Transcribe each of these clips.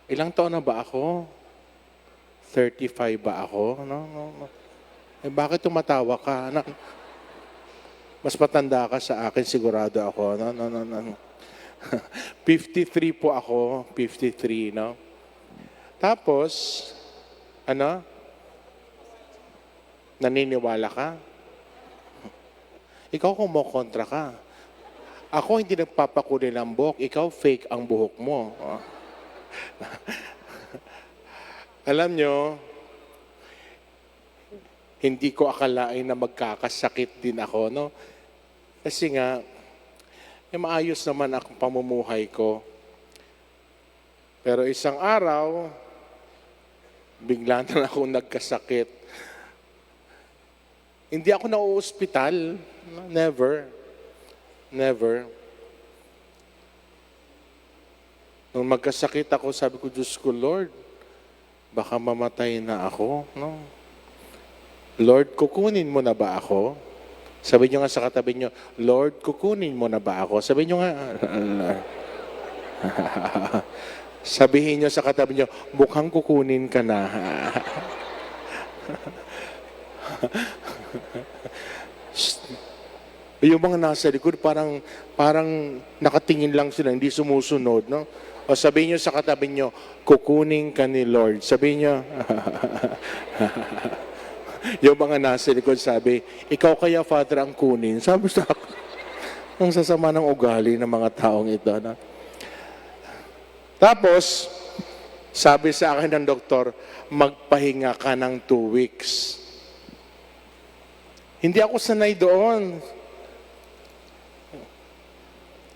Ilang taon na ba ako? 35 ba ako? No, no, no. Eh, bakit tumatawa ka? Mas matanda ka sa akin, sigurado ako. No, no, no, no. 53 po ako, 53, no? Tapos, ano? Naniniwala ka? Ikaw kumokontra ka. Ako hindi nagpapakulay ng buhok, ikaw fake ang buhok mo. Alam nyo, hindi ko akalain na magkakasakit din ako, no? Kasi nga, maayos naman akong pamumuhay ko. Pero isang araw, bigla na akong nagkasakit. Hindi ako na-ospital. Never. Never. Nung magkasakit ako, sabi ko, Diyos ko, Lord, baka mamatay na ako. No? Lord, kukunin mo na ba ako? Sabi nyo nga sa katabi nyo, Lord, kukunin mo na ba ako? Sabi nyo nga, sabihin nyo sa katabi nyo, mukhang kukunin ka na. Yung mga nasa likod, parang nakatingin lang sila, hindi sumusunod, no? O sabihin nyo sa katabi nyo, kukunin ka ni Lord. Sabihin nyo, yung mga nasa likod sabi, ikaw kaya, Father, ang kunin. Sabi sa ako, ang sasama ng ugali ng mga taong ito. No? Tapos, sabi sa akin ng doktor, magpahinga ka ng 2 weeks. Hindi ako sanay doon.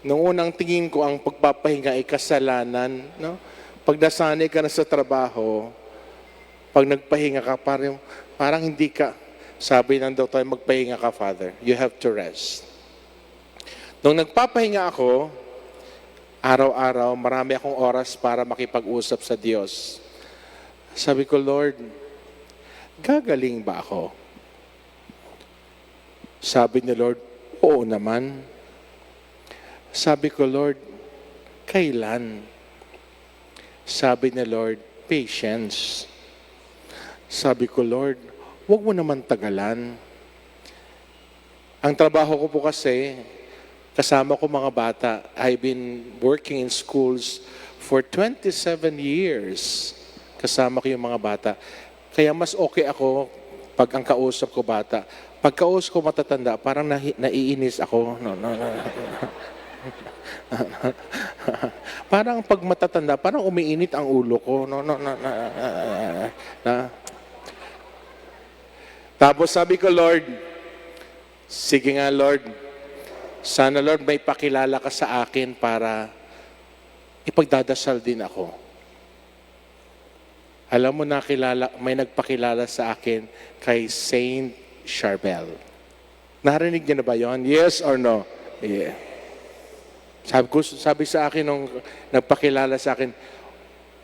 Noong unang tingin ko, ang pagpapahinga ay kasalanan. No? Pag nasanay ka na sa trabaho, pag nagpahinga ka, parang hindi ka, sabi ng doktor, magpahinga ka, Father. You have to rest. Nung nagpapahinga ako, araw-araw, marami akong oras para makipag-usap sa Diyos. Sabi ko, Lord, gagaling ba ako? Sabi ni Lord, oo naman. Sabi ko, Lord, kailan? Sabi ni Lord, patience. Sabi ko, Lord, huwag mo naman tagalan. Ang trabaho ko po kasi, kasama ko mga bata. I've been working in schools for 27 years. Kasama ko yung mga bata. Kaya mas okay ako pag ang kausap ko bata. Pag kausap ko matatanda, parang naiinis ako. No. Parang pag matatanda, parang umiinit ang ulo ko. Tapos sabi ko, Lord, sige nga Lord, sana Lord may pakilala ka sa akin para ipagdadasal din ako. Alam mo may nagpakilala sa akin kay Saint Charbel. Narinig niyo na ba yon? Yes or no? Yeah. Sabi sa akin nung nagpakilala sa akin,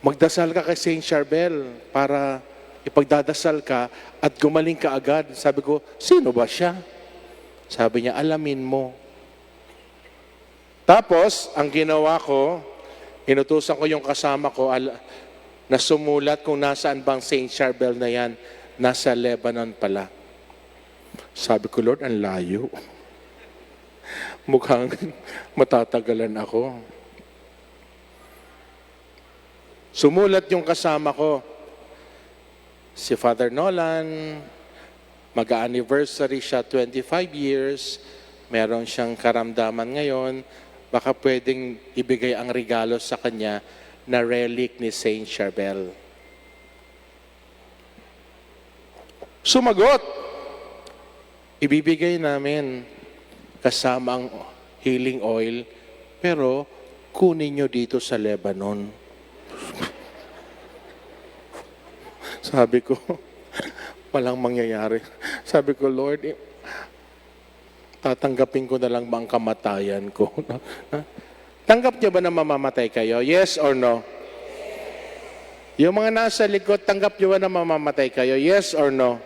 magdasal ka kay Saint Charbel para ipagdadasal ka at gumaling ka agad. Sabi ko, sino ba siya? Sabi niya, alamin mo. Tapos, ang ginawa ko, inutusan ko yung kasama ko na sumulat kung nasaan bang Saint Charbel na yan. Nasa Lebanon pala. Sabi ko, Lord, ang layo. Mukhang matatagalan ako. Sumulat yung kasama ko. Si Father Nolan, mag-anniversary siya 25 years. Meron siyang karamdaman ngayon. Baka pwedeng ibigay ang regalo sa kanya na relic ni Saint Charbel. Sumagot! Ibibigay namin kasama ang healing oil, pero kunin nyo dito sa Lebanon. Sabi ko, walang mangyayari. Sabi ko, Lord, tatanggapin ko na lang ba ang kamatayan ko? Tanggap niyo ba na mamamatay kayo? Yes or no? Yung mga nasa likod, tanggap niyo ba na mamamatay kayo? Yes or no?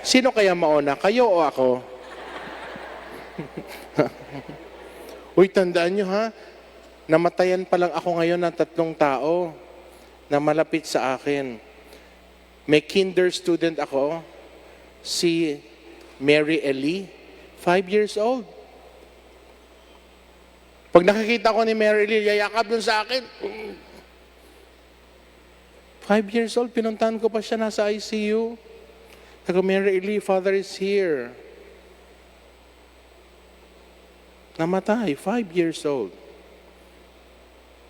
Sino kaya mauna? Kayo o ako? Uy, tandaan nyo ha, namatayan pa lang ako ngayon ng 3 tao. na malapit sa akin. May kinder student ako, si Mary Ellie, 5 years old. Pag nakikita ko ni Mary Ellie, yayakap dun sa akin. 5 years old, pinuntahan ko pa siya, nasa ICU. Sabi ko, Mary Ellie, Father is here. Namatay, 5 years old.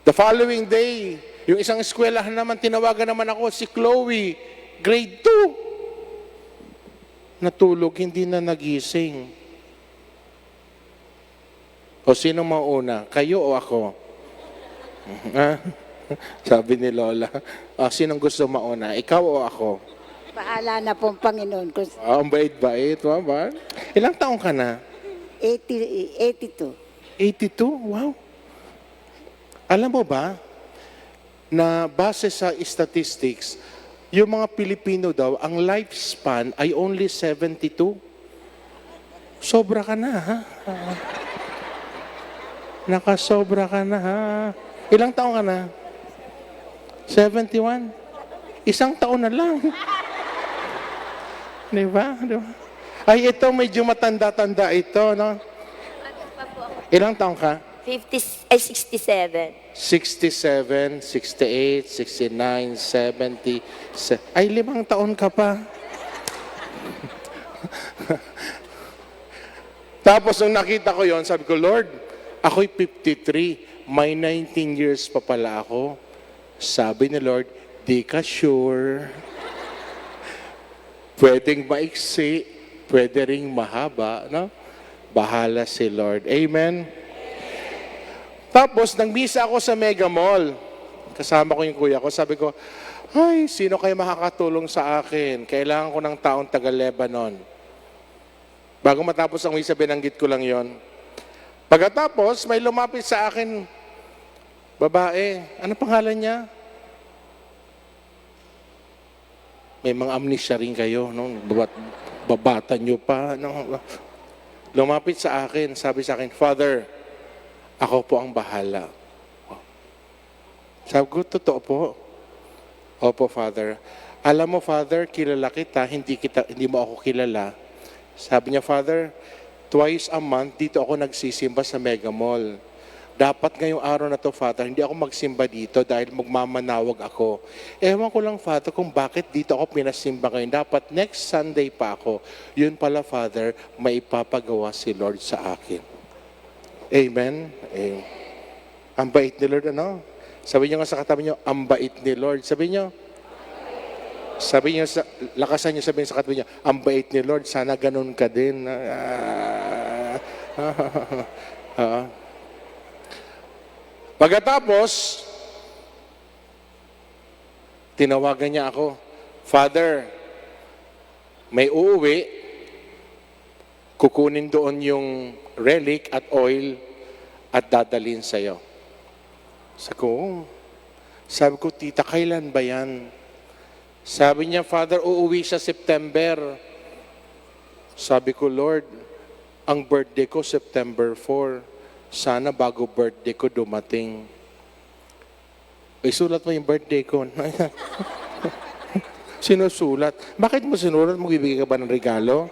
The following day, yung isang eskwelahan naman, tinawagan naman ako, si Chloe, grade 2. Natulog, hindi na nagising. O sino mauna? Kayo o ako? Sabi ni Lola, sinong gusto mauna? Ikaw o ako? Bahala na pong Panginoon ko. Ang bait-bait, ba? Ilang taong ka na? 82. 82? Wow. Alam mo ba, na base sa statistics, yung mga Pilipino daw, ang lifespan ay only 72. Sobra ka na, ha? Nakasobra ka na, ha? Ilang taon ka na? 71? Isang taon na lang. Di ba? Ay, ito medyo matanda-tanda ito, no? Ilang taon ka? 67. 67, 68, 69, 70. Ay, 5 taon ka pa. Tapos nung nakita ko yon, sabi ko, Lord, ako'y 53. May 19 years pa pala ako. Sabi ni Lord, di ka sure. Pwedeng maiksi, pwede ring mahaba, no? Bahala si Lord. Amen? Tapos, nang-misa ako sa Mega Mall. Kasama ko yung kuya ko. Sabi ko, ay, sino kayo makakatulong sa akin? Kailangan ko ng taong taga-Lebanon. Bago matapos ang misa, binanggit ko lang yon. Pagkatapos, may lumapit sa akin, babae. Ano pangalan niya? May mga amnesia rin kayo, no? Babata nyo pa. No? Lumapit sa akin, sabi sa akin, Father, ako po ang bahala. Sabi ko, totoo po. Opo, Father. Alam mo, Father, kilala kita, hindi mo ako kilala. Sabi niya, Father, twice a month, dito ako nagsisimba sa Mega Mall. Dapat ngayong araw na to, Father, hindi ako magsimba dito dahil magmamanawag ako. Ewan ko lang, Father, kung bakit dito ako pinasimba ngayon. Dapat next Sunday pa ako. Yun pala, Father, may ipapagawa si Lord sa akin. Amen? Ang bait ni Lord, ano? Sabi niyo nga sa katabi niyo, ang bait ni Lord. Sabi niyo, lakasan niyo sabihin sa katabi niyo, ang bait ni Lord, sana ganun ka din. Pagkatapos, tinawagan niya ako, Father, may uuwi, kukunin doon yung relic at oil at dadalhin sa'yo. Sabi ko, tita, kailan ba yan? Sabi niya, Father, uuwi sa September. Sabi ko, Lord, ang birthday ko September 4. Sana bago birthday ko dumating. Sulat mo yung birthday ko. Sinusulat. Bakit mo sinulat? Magbibigay ka ba ng regalo?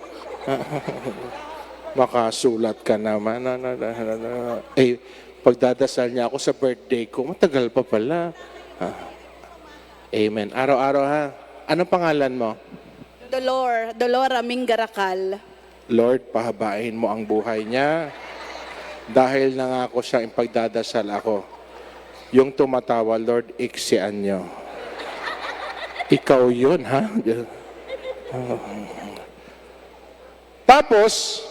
Makasulat ka naman. Pagdadasal niya ako sa birthday ko, matagal pa pala. Amen. Araw-araw ha. Anong pangalan mo? Dolora Minggarakal. Lord, pahabain mo ang buhay niya. Dahil nangako siyang ipagdadasal ako. Yung tumatawa, Lord, iksian niyo. Ikaw yun, ha? Tapos,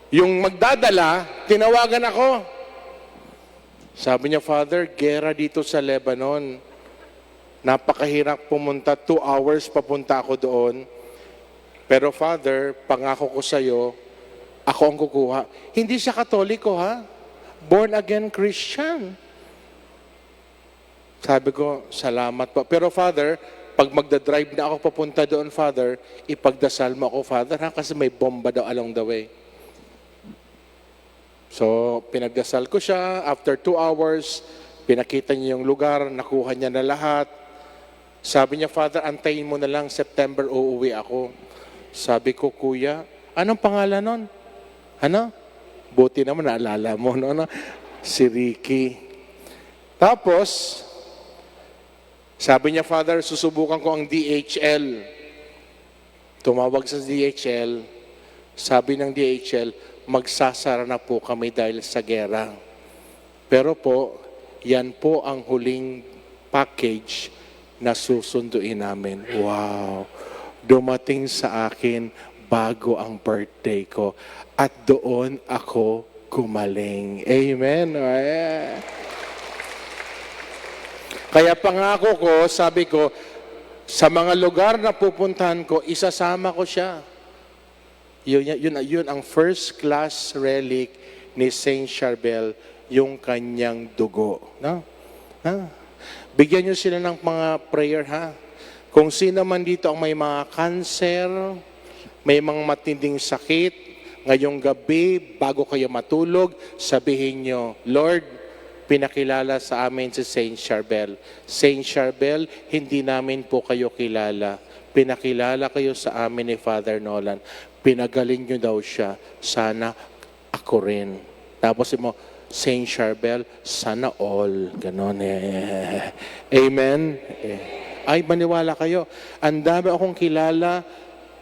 yung magdadala, tinawagan ako. Sabi niya, Father, gera dito sa Lebanon. Napakahirap pumunta, 2 hours papunta ako doon. Pero Father, pangako ko sa'yo, ako ang kukuha. Hindi siya Katoliko, ha? Born again Christian. Sabi ko, salamat po. Pero Father, pag magdadrive na ako papunta doon, Father, ipagdasal mo ako, Father, ha? Kasi may bomba daw along the way. So, pinagdasal ko siya. After 2 hours, pinakita niya yung lugar, nakuha niya na lahat. Sabi niya, Father, antayin mo na lang, September uuwi ako. Sabi ko, Kuya, anong pangalan nun? Ano? Buti naman naalala mo, no? Si Ricky. Tapos, sabi niya, Father, susubukan ko ang DHL. Tumawag sa DHL. Sabi ng DHL, magsasara na po kami dahil sa gera. Pero po, yan po ang huling package na susunduin namin. Wow! Dumating sa akin bago ang birthday ko. At doon ako gumaling. Amen? Kaya pangako ko, sabi ko, sa mga lugar na pupuntahan ko, isasama ko siya. Yun ang first class relic ni Saint Charbel, yung kanyang dugo. No? Bigyan nyo sila ng mga prayer, ha? Kung sino man dito ang may mga cancer, may mga matinding sakit, ngayong gabi, bago kayo matulog, sabihin nyo, Lord, pinakilala sa amin si Saint Charbel. Saint Charbel, hindi namin po kayo kilala. Pinakilala kayo sa amin ni Father Nolan. Pinagaling nyo daw siya. Sana ako rin. Tapos mo, Saint Charbel, sana all. Ganon eh. Amen? Ay, maniwala kayo. Ang dami akong kilala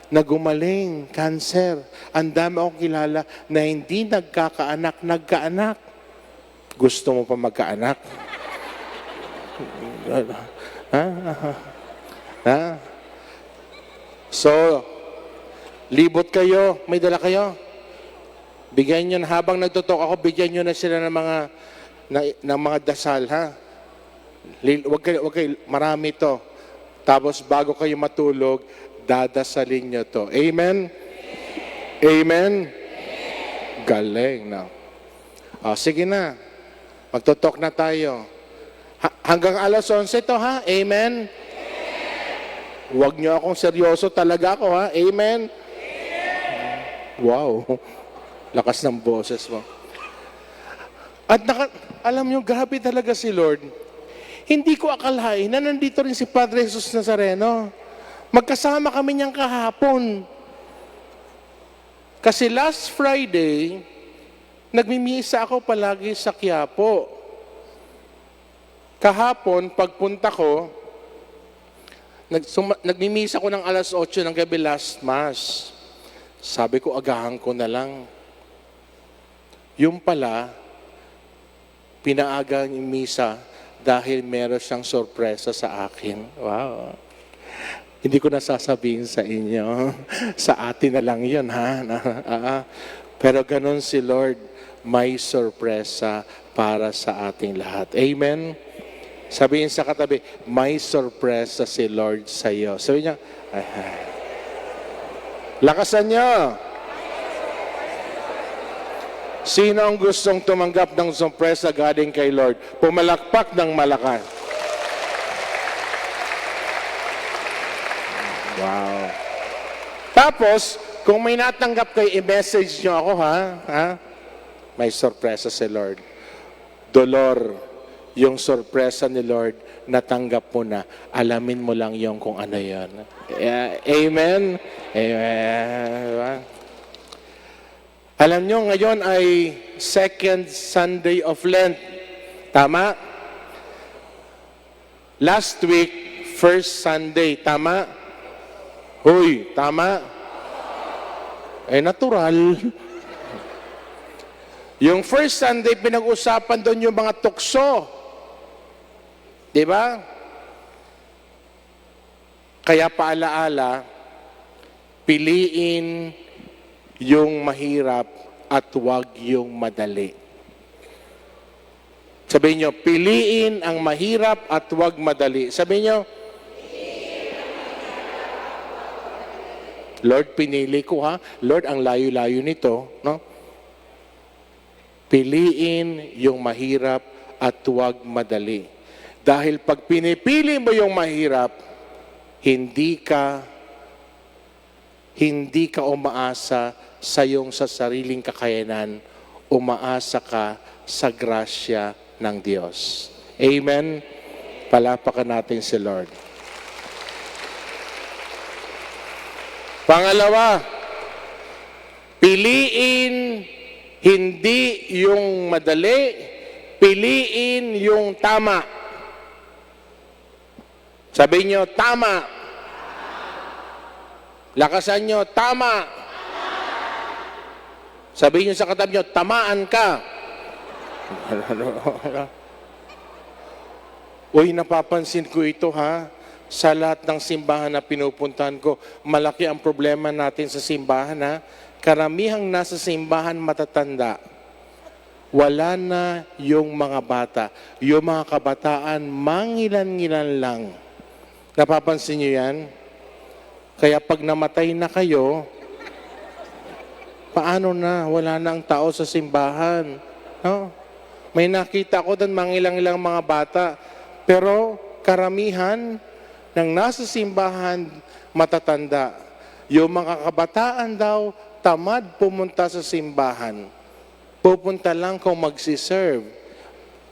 na gumaling, cancer. Ang dami akong kilala na hindi nagkakaanak, nagkaanak. Gusto mo pa magkaanak? So, libot kayo, may dala kayo. Bigyan nyo na, habang nagtutok ako, bigyan nyo na sila ng mga dasal, ha? Wag kayo, marami to. Tapos bago kayo matulog, dadasalin nyo to. Amen? Amen? Galing na. Sige na. Magtutok na tayo. Hanggang alas 11 to, ha? Amen? Huwag nyo akong seryoso talaga ako, ha? Amen? Wow. Lakas ng boses mo. At alam nyo, grabe talaga si Lord. Hindi ko akalain na nandito rin si Padre Jesus Nazareno. Magkasama kami niyang kahapon. Kasi last Friday, nagmimisa ako palagi sa Quiapo. Kahapon, pagpunta ko, nagmimisa ko ng alas 8 ng gabi last Mass. Sabi ko, agahan ko na lang. Yung pala, pinaaga yung misa dahil meron siyang sorpresa sa akin. Wow. Hindi ko nasasabihin sa inyo. Sa atin na lang yun, ha? Pero ganun si Lord, may sorpresa para sa ating lahat. Amen? Sabihin sa katabi, may sorpresa si Lord sa iyo. Sabi niya, lakasan niyo. Sino ang gustong tumanggap ng sorpresa galing kay Lord? Pumalakpak ng malakas. Wow. Tapos, kung may natanggap kayo, i-message nyo ako, ha? May sorpresa si Lord. Dolor, yung sorpresa ni Lord, natanggap mo na. Alamin mo lang yung kung ano yun. Amen? Amen. Alam nyo, ngayon ay second Sunday of Lent. Tama? Last week, first Sunday. Tama? Huy, tama? Natural. Yung first Sunday, pinag-usapan doon yung mga tukso. Diba? Kaya paalaala, piliin yung mahirap at huwag yung madali. Sabihin nyo, piliin ang mahirap at huwag madali. Sabihin nyo, Lord, pinili ko, ha? Lord, ang layo-layo nito, no? Piliin yung mahirap at huwag madali. Dahil pag pinipili mo yung mahirap, hindi ka umaasa sa sariling kakayanan, umaasa ka sa grasya ng Diyos. Amen? Palapakan natin si Lord. Pangalawa, piliin hindi yung madali, piliin yung tama. Sabihin nyo, tama. Lakasan nyo, tama. Sabihin nyo sa katabi nyo, tamaan ka. Uy, napapansin ko ito ha. Sa lahat ng simbahan na pinupuntahan ko, malaki ang problema natin sa simbahan ha. Karamihang nasa simbahan matatanda. Wala na yung mga bata. Yung mga kabataan, mangilan-ngilan lang. Napapansin nyo yan? Kaya pag namatay na kayo, paano na? Wala na ang tao sa simbahan. No? May nakita ko doon mangilang-ilang mga bata. Pero karamihan ng nasa simbahan matatanda. Yung mga kabataan daw, tamad pumunta sa simbahan. Pupunta lang kung magsiserve.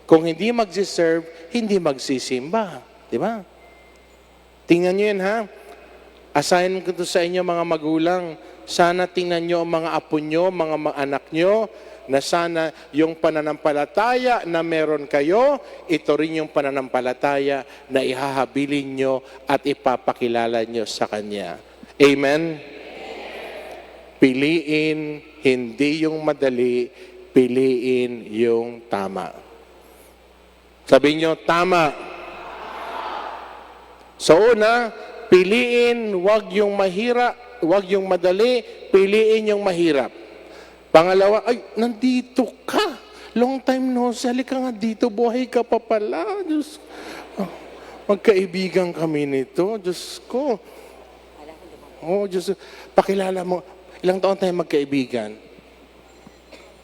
Kung hindi magsiserve, hindi magsisimba. Di ba? Tingnan nyo yun ha. Assign ko to sa inyo mga magulang. Sana tingnan nyo ang mga apo nyo, mga anak nyo, na sana yung pananampalataya na meron kayo, ito rin yung pananampalataya na ihahabilin nyo at ipapakilala nyo sa Kanya. Amen? Piliin hindi yung madali, piliin yung tama. Sabihin nyo, tama. So una, piliin, wag yung mahirap, wag yung madali, piliin yung mahirap. Pangalawa, ay, nandito ka. Long time no see. Halika nga dito, buhay ka pa pala. Diyos, magkaibigan kami nito. Diyos ko. Oh, Diyos, pakilala mo. Ilang taon tayo magkaibigan?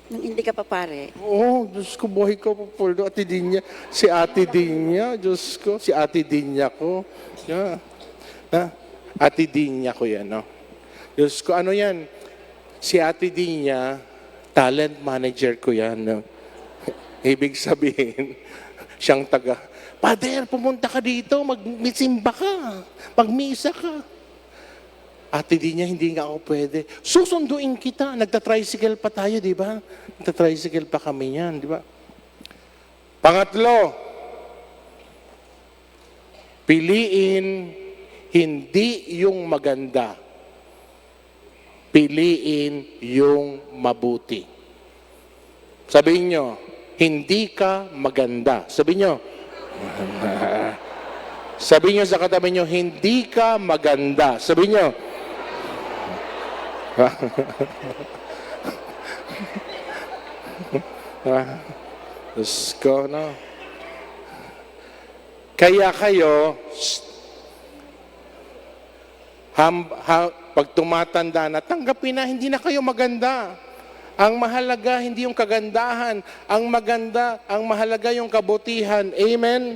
Nung hindi ka pa pare. Oh, Diyos ko, buhay ko pa pala. Ate Dinya. Si Ate Dinya, Diyos ko. Si Ate Dinya ko. Yeah. Ha? Ate Dinya ko yan, no? Diyos ko, ano yan? Si Ate Dinya, talent manager ko yan. No? Ibig sabihin, siyang taga, Pader, pumunta ka dito, magsimba ka, magmisa ka. Ate Dinya, hindi nga ako pwede. Susunduin kita. Nagta-tricycle pa tayo, di ba? Nagta-tricycle pa kami yan, di ba? Pangatlo, piliin hindi yung maganda. Piliin yung mabuti. Sabihin nyo, hindi ka maganda. Sabihin nyo, sabihin nyo sa katabi nyo, hindi ka maganda. Sabihin nyo, Diyos ko, no? Kaya kayo, pag tumatanda na, tanggapin na, hindi na kayo maganda. Ang mahalaga, hindi yung kagandahan. Ang maganda, ang mahalaga yung kabutihan. Amen?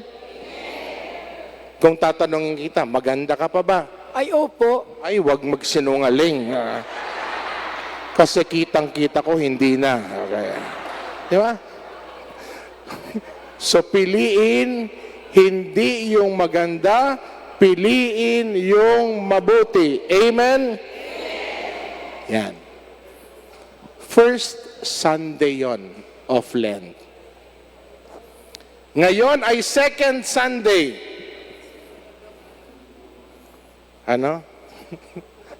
Kung tatanungin kita, maganda ka pa ba? Ay, opo. Ay, wag magsinungaling. Kasi kitang-kita ko, hindi na. Okay. Di ba? So, piliin, hindi yung maganda, piliin yung mabuti. Amen? Yan. First Sunday yon of Lent. Ngayon ay second Sunday. Ano?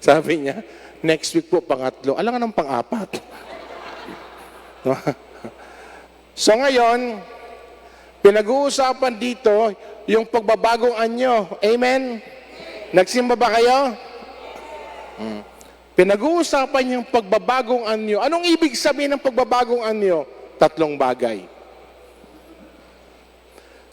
Sabi niya, next week po pangatlo. Alam nga ng pang-apat. So ngayon, pinag-uusapan dito yung pagbabagong anyo. Amen? Nagsimba ba kayo? Pinag-uusapan yung pagbabagong anyo. Anong ibig sabihin ng pagbabagong anyo? Tatlong bagay.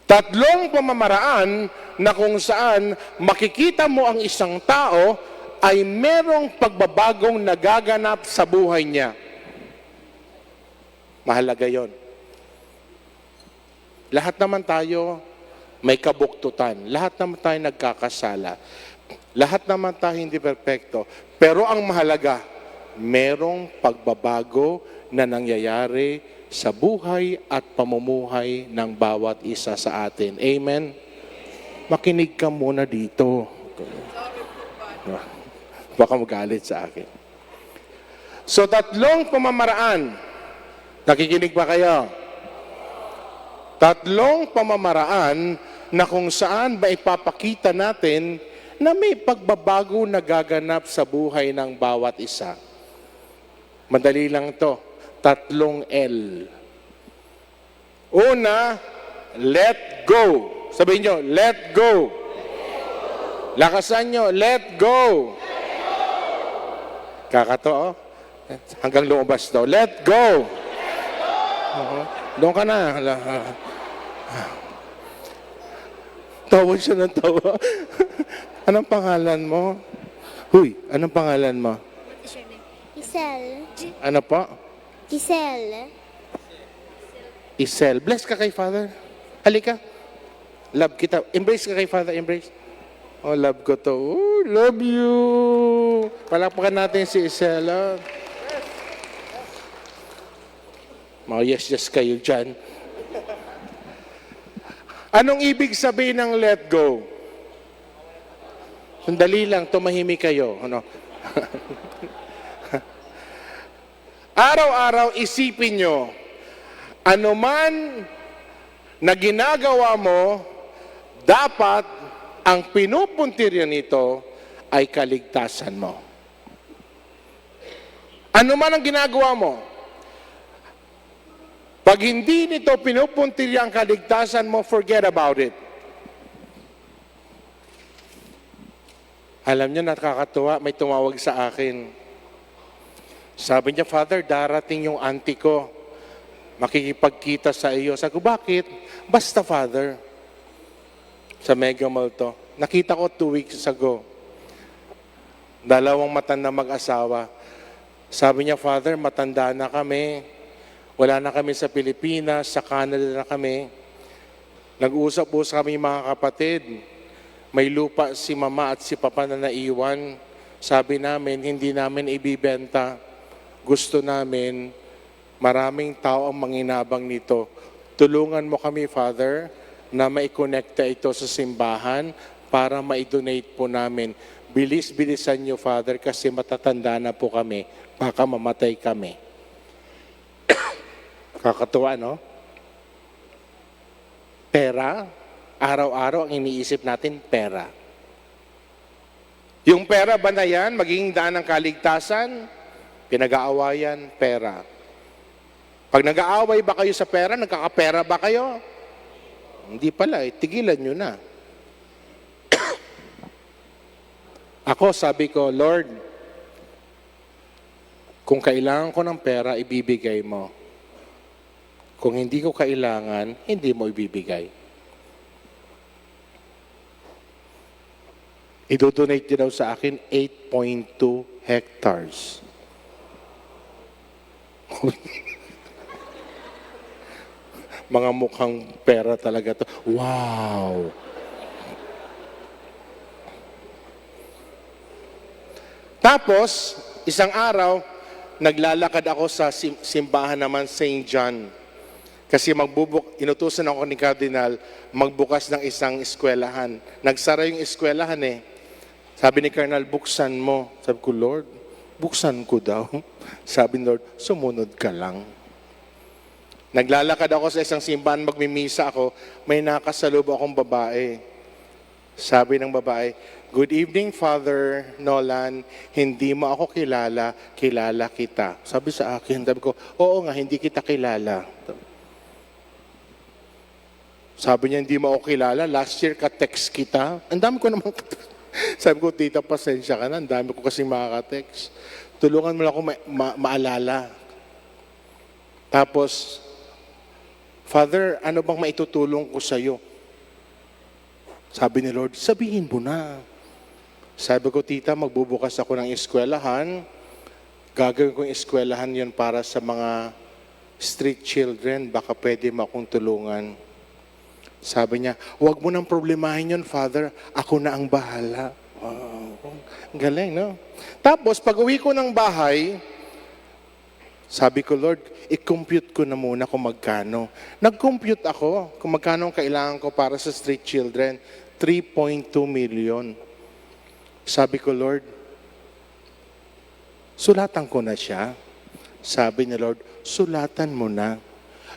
Tatlong pamamaraan na kung saan makikita mo ang isang tao ay merong pagbabagong nagaganap sa buhay niya. Mahalaga yon. Lahat naman tayo may kabuktutan. Lahat naman tayo nagkakasala. Lahat naman tayo hindi perpekto. Pero ang mahalaga, merong pagbabago na nangyayari sa buhay at pamumuhay ng bawat isa sa atin. Amen? Makinig ka muna dito. Baka magalit sa akin. So, 3 pamamaraan. Nakikinig ba kayo? 3 pamamaraan na kung saan ba ipapakita natin na may pagbabago na gaganap sa buhay ng bawat isa. Madali lang to. 3 L. Una, let go. Sabihin nyo, let go. Lakasan nyo, let go. Kakato, oh. Hanggang lumabas daw. Let go. Doon ka na. Tawa siya ng tawa. Anong pangalan mo? Huy, anong pangalan mo? Giselle. Ano po? Giselle. Isel. Bless ka kay Father. Halika. Love kita. Embrace ka kay Father. Embrace. Oh, love ko to. Oh, love you. Palakpakan natin si Isel. Mga yes kayo dyan. Anong ibig sabihin ng let go? Sandali lang, tumahimik kayo. Ano? Araw-araw isipin nyo, ano man na ginagawa mo, dapat ang pinupuntirya nito ay kaligtasan mo. Ano man ang ginagawa mo, pag hindi nito pinupuntirya ang kaligtasan mo, forget about it. Alam niyo, nakakatuwa, may tumawag sa akin. Sabi niya, Father, darating yung auntie ko. Makikipagkita sa iyo. Sabi ko, bakit? Basta, Father. Sa Mega Mall to. Nakita ko 2 weeks ago. 2 matanda mag-asawa. Sabi niya, Father, matanda na kami. Wala na kami sa Pilipinas, sa Canada na kami. Nag-usap-usap kami mga kapatid. May lupa si mama at si papa na naiwan. Sabi namin, hindi namin ibibenta. Gusto namin, maraming tao ang manginabang nito. Tulungan mo kami, Father, na maikonekta ito sa simbahan para maidonate po namin. Bilis-bilisan niyo, Father, kasi matatanda na po kami. Baka mamatay kami. Kakatuwa, no? Pera, araw-araw ang iniisip natin, pera. Yung pera ba na yan, magiging daan ng kaligtasan? Pinag-aawayan, pera. Pag nag-aaway ba kayo sa pera, nagkakapera ba kayo? Hindi pala, tigilan nyo na. Ako, sabi ko, Lord, kung kailangan ko ng pera, ibibigay mo. Kung hindi ko kailangan, hindi mo ibibigay. Idodonate din daw sa akin 8.2 hectares. Mga mukhang pera talaga to. Wow! Tapos, isang araw, naglalakad ako sa simbahan naman St. John. Kasi inutusan ako ni Cardinal magbukas ng isang eskwelahan. Nagsara yung eskwelahan eh. Sabi ni Cardinal, buksan mo. Sabi ko, Lord, buksan ko daw. Sabi ni Lord, sumunod ka lang. Naglalakad ako sa isang simbahan, magmimisa ako, may nakasalubong akong babae. Sabi ng babae, good evening, Father Nolan. Hindi mo ako kilala, kilala kita. Sabi sa akin, sabi ko, oo nga, hindi kita kilala. Sabi niya, hindi mo ako kilala. Last year, ka-text kita. Ang dami ko naman sabi ko, tita, pasensya ka na. Ang dami ko kasing makaka-text. Tulungan mo lang ako maalala. Tapos, Father, ano bang maitutulong ko sa iyo? Sabi ni Lord, sabihin mo na. Sabi ko, tita, magbubukas ako ng eskwelahan. Gagawin ko yung eskwelahan yun para sa mga street children. Baka pwede mo akong tulungan. Sabi niya, huwag mo nang problemahin yun, Father. Ako na ang bahala. Wow. Galing, no? Tapos, pag uwi ko ng bahay, Sabi ko, Lord, i-compute ko na muna kung magkano. Nag-compute ako kung magkano ang kailangan ko para sa street children. 3.2 million. Sabi ko, Lord, sulatan ko na siya. Sabi ni Lord, sulatan mo na.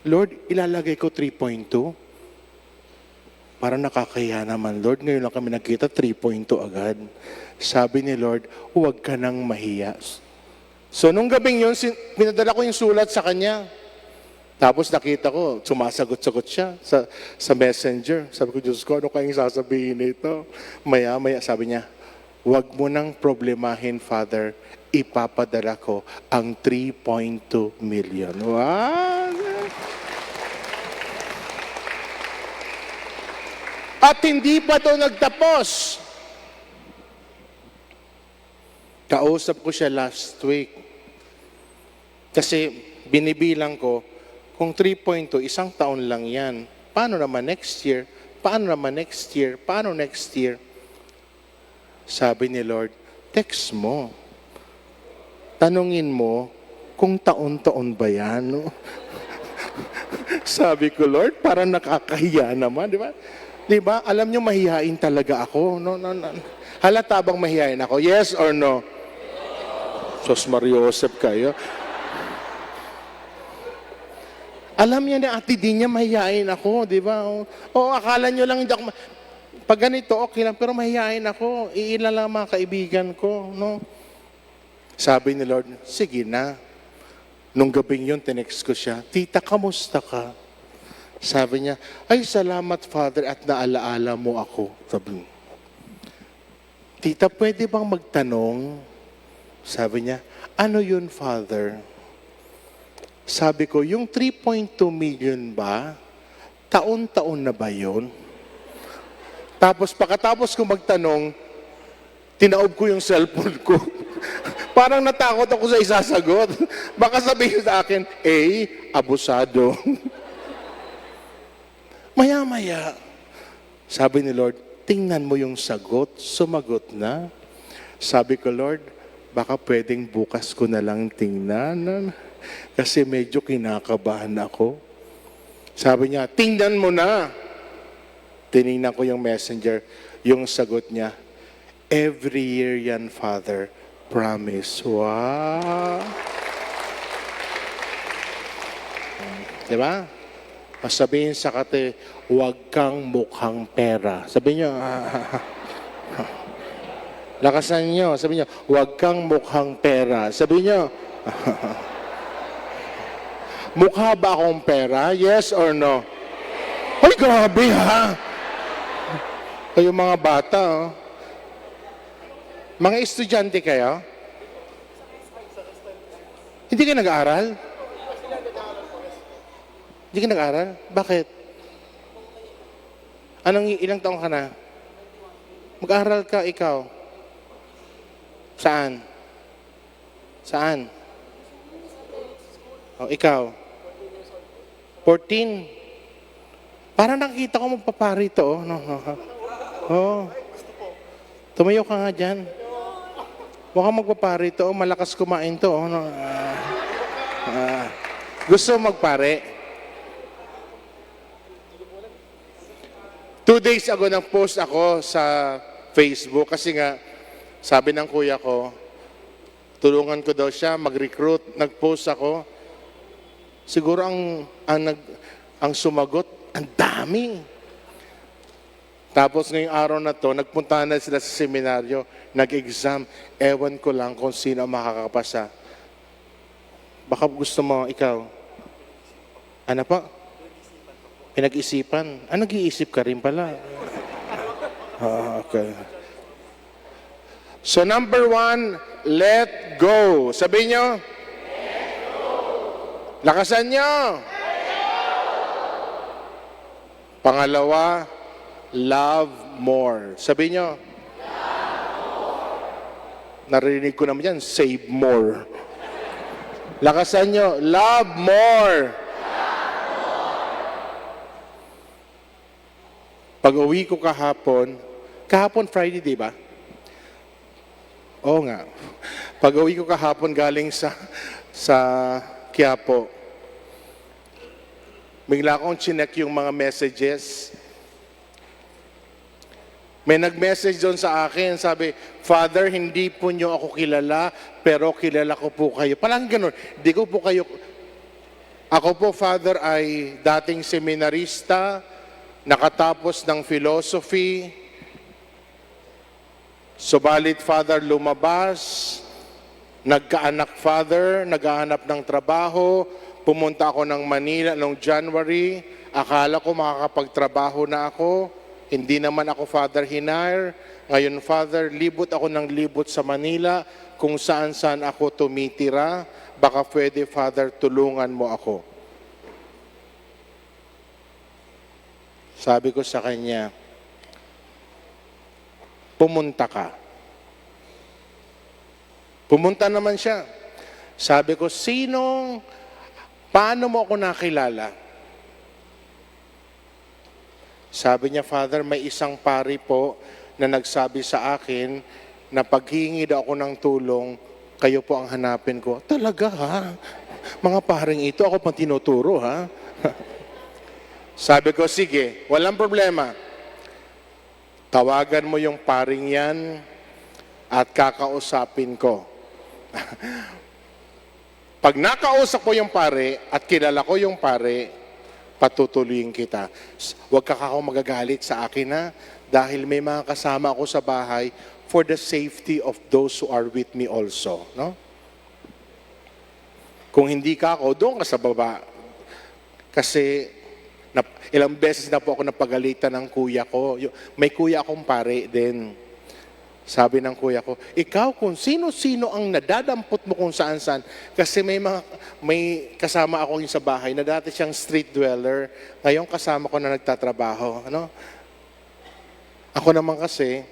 Lord, ilalagay ko 3.2. Para nakakaya naman, Lord. Ngayon lang kami nakita, 3.2 agad. Sabi ni Lord, huwag ka nang mahiya. So, nung gabing yun, pinadala ko yung sulat sa kanya. Tapos nakita ko, sumasagot-sagot siya sa messenger. Sabi ko, Diyos ko, ano kayong sasabihin nito? Maya-maya, sabi niya, huwag mo nang problemahin, Father. Ipapadala ko ang 3.2 million. Wow! At hindi pa ito nagtapos. Kausap ko siya last week. Kasi binibilang ko, kung 3.2, isang taon lang yan. Paano naman next year? Paano naman next year? Paano next year? Sabi ni Lord, text mo. Tanungin mo kung taon-taon ba yan. No? Sabi ko, Lord, parang nakakahiya naman, di ba? Di ba? Alam niyo, mahihain talaga ako. No. Halata bang mahihain ako? Yes or no? Sos Mariosep kayo. Alam niya na ate din niya mahihain ako, di ba? O akala niyo lang hindi ako... Pag ganito, okay lang, pero mahihain ako. Iilan lang mga kaibigan ko, no? Sabi ni Lord, sige na. Nung gabing yun, tinext ko siya, Tita, kamusta ka? Sabi niya, ay salamat Father at naalaala mo ako. Sabi niya, Tita, pwede bang magtanong? Sabi niya, ano yun Father? Sabi ko, yung 3.2 million ba, taon-taon na ba yun? Tapos pagkatapos ko magtanong, tinaob ko yung cellphone ko. Parang natakot ako sa isasagot. Baka sabihin sa akin, abusado. Maya-maya, sabi ni Lord, tingnan mo yung sagot, sumagot na. Sabi ko, Lord, baka pwedeng bukas ko na lang tingnan. Kasi medyo kinakabahan ako. Sabi niya, tingnan mo na. Tinignan ko yung messenger, yung sagot niya, every year yan, Father, promise. Wow! Diba? Masabihin sa kate, huwag kang mukhang pera. Sabi niyo, lakasan niyo, sabi niyo, huwag kang mukhang pera. Sabi niyo, mukha ba akong pera? Yes or no? Ay, grabe ha! Kayo mga bata, oh. Mga estudyante kayo? Hindi ka nag-aaral? Hindi ka nag-aaral? Bakit? Ilang taong ka na? Mag-aaral ka, ikaw? Saan? Saan? Oh, ikaw? 14? Parang nakikita ko magpapari ito, oh. Oh. Tumayo ka nga dyan. Mukhang magpapari ito, oh. Malakas kumain ito, oh. No? Gusto magpare? 2 days ago nag-post ako sa Facebook kasi nga, sabi ng kuya ko, tulungan ko daw siya mag-recruit. Nag-post ako. Siguro ang sumagot, ang dami. Tapos ngayong araw na to, nagpunta na sila sa seminaryo, nag-exam. Ewan ko lang kung sino ang makakapasa. Baka gusto mo, ikaw. Ano pa? Pinag-isipan. Nag-iisip ka rin pala. Okay. So number 1, let go. Sabihin nyo? Let go. Lakasan nyo. Pangalawa, love more. Sabihin nyo? Love more. Narinig ko naman yan, save more. Lakasan nyo, love more. Pag uwi ko kahapon Friday, di ba? Oo nga. Pag uwi ko kahapon galing sa Quiapo. Bigla akong chinek yung mga messages. May nag-message doon sa akin, sabi, Father, hindi po nyo ako kilala, pero kilala ko po kayo. Parang ganun, hindi ko po kayo... Ako po, Father, ay dating seminarista, nakatapos ng philosophy, subalit, Father, lumabas, nagkaanak, Father, naghahanap ng trabaho, pumunta ako ng Manila noong January, akala ko makakapagtrabaho na ako, hindi naman ako, Father, hinire. Ngayon, Father, libot ako ng libot sa Manila, kung saan-saan ako tumitira, baka pwede, Father, tulungan mo ako. Sabi ko sa kanya, pumunta ka. Pumunta naman siya. Sabi ko, paano mo ako nakilala? Sabi niya, Father, may isang pari po na nagsabi sa akin na paghingi daw ako ng tulong, kayo po ang hanapin ko. Talaga ha? Mga paring ito, ako pang tinuturo ha? Sabi ko, sige, walang problema. Tawagan mo yung paring yan at kakausapin ko. Pag nakausap ko yung pare at kilala ko yung pare, patutuloyin kita. Huwag ka magagalit sa akin ha, dahil may mga kasama ako sa bahay for the safety of those who are with me also. No? Kung hindi ka ako, doon ka sa baba. Kasi ilang beses na po ako napagalitan ng kuya ko. May kuya akong pare din. Sabi ng kuya ko, ikaw kung sino-sino ang nadadampot mo kung saan-saan. Kasi may kasama ako sa bahay na dati siyang street dweller. Ngayon kasama ko na nagtatrabaho. Ano? Ako naman kasi,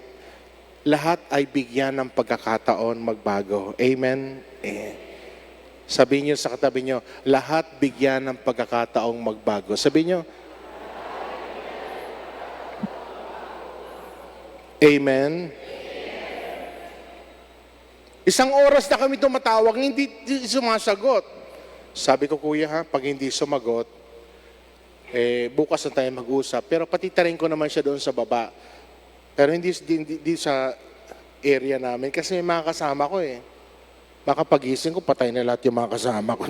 lahat ay bigyan ng pagkakataon magbago. Amen? Sabihin niyo sa katabi niyo, lahat bigyan ng pagkakataong magbago. Sabihin niyo, Amen? Isang oras na kami tumatawag, hindi sumasagot. Sabi ko, kuya ha, pag hindi sumagot, bukas na tayo mag-usap. Pero patitarin ko naman siya doon sa baba. Pero hindi sa area namin kasi may mga kasama ko eh. Baka pagising ko, patay na lahat yung mga kasama ko.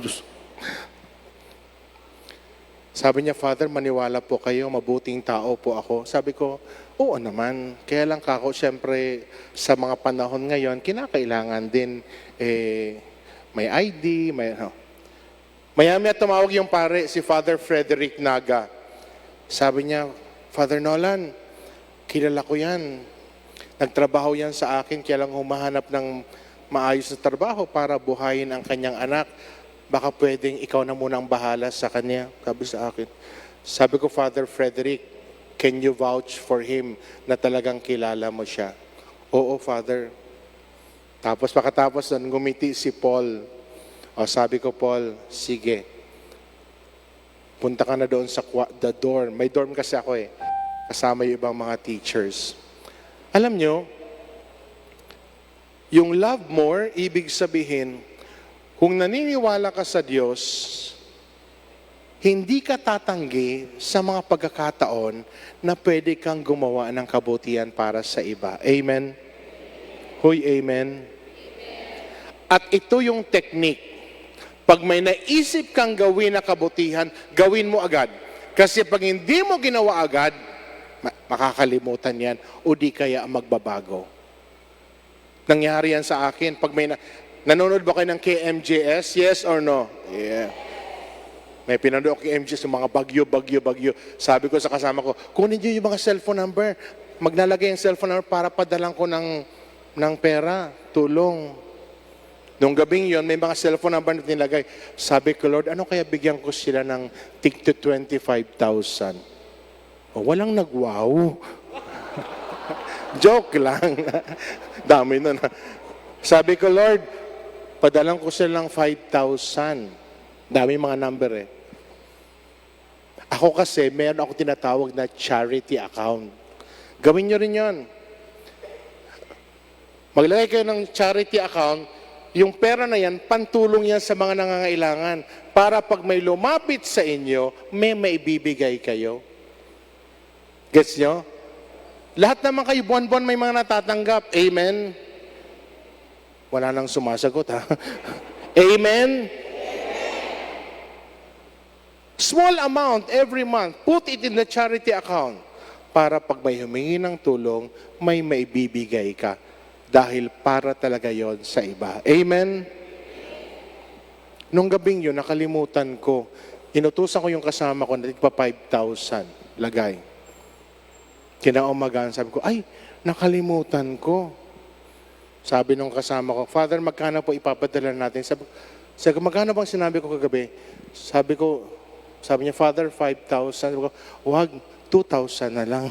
Sabi niya, Father, maniwala po kayo, mabuting tao po ako. Sabi ko, oo naman. Kaya lang kako, siyempre, sa mga panahon ngayon, kinakailangan din, may ID, Maya-maya tumawag yung pare, si Father Frederick Naga. Sabi niya, Father Nolan, kilala ko yan. Nagtrabaho yan sa akin, kaya lang humahanap ng maayos na trabaho para buhayin ang kanyang anak. Baka pwedeng ikaw na muna ang bahala sa kanya, sabi sa akin. Sabi ko, Father Frederick, can you vouch for him na talagang kilala mo siya? Oo, Father. Tapos pagkatapos doon, ngumiti si Paul. O sabi ko, Paul, sige. Punta ka na doon sa the dorm. May dorm kasi ako eh. Kasama yung ibang mga teachers. Alam nyo, yung love more, ibig sabihin, kung naniniwala ka sa Diyos, hindi ka tatanggi sa mga pagkakataon na pwede kang gumawa ng kabutihan para sa iba. Amen? Hoy, amen? At ito yung technique. Pag may naisip kang gawin na kabutihan, gawin mo agad. Kasi pag hindi mo ginawa agad, makakalimutan yan o di kaya magbabago. Nangyari yan sa akin. Pag nanonood ba kayo ng KMJS? Yes or no? Yeah. May pinanood ako KMJS, yung mga bagyo. Sabi ko sa kasama ko, kunin niyo yung mga cellphone number. Maglalagay yung cellphone number para padalang ko ng pera, tulong. Noong gabing yon, may mga cellphone number na nilagay. Sabi ko, Lord, ano kaya bigyan ko sila ng tig to 25,000? O, walang nag-wow. Joke lang. Dami nun. Sabi ko, Lord, padalang ko sila ng 5,000. Dami mga number eh. Ako kasi, meron ako tinatawag na charity account. Gawin nyo rin yon. Maglagay kayo ng charity account, yung pera na yan, pantulong yan sa mga nangangailangan. Para pag may lumapit sa inyo, may maibibigay kayo. Gets nyo? Lahat naman kayo, buwan-buwan may mga natatanggap. Amen? Wala nang sumasagot, ha? Amen? Small amount every month, put it in the charity account para pag may humingi ng tulong, may maibibigay ka. Dahil para talaga yon sa iba. Amen? Nung gabing yun, nakalimutan ko. Inutusan ko yung kasama ko na tigpa 5,000. Lagay. Kinaumagahan, sabi ko, ay, nakalimutan ko. Sabi nung kasama ko, Father, magkano po ipapadala natin? Sabi ko, magkano bang sinabi ko kagabi? Sabi niya, Father, 5,000. Sabi ko, wag, 2,000 na lang.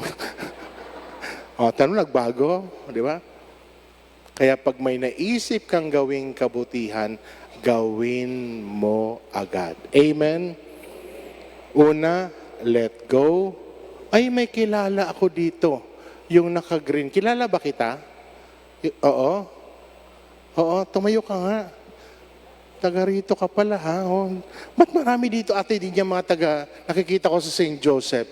O, tanong, nagbago, di ba? Kaya pag may naisip kang gawing kabutihan, gawin mo agad. Amen? Una, let go. Ay, may kilala ako dito. Yung naka-green. Kilala ba kita? Oo. Oo, tumayo ka nga. Taga rito ka pala, ha? Oh. Ba't marami dito, ate, din yung mga taga, nakikita ko sa St. Joseph.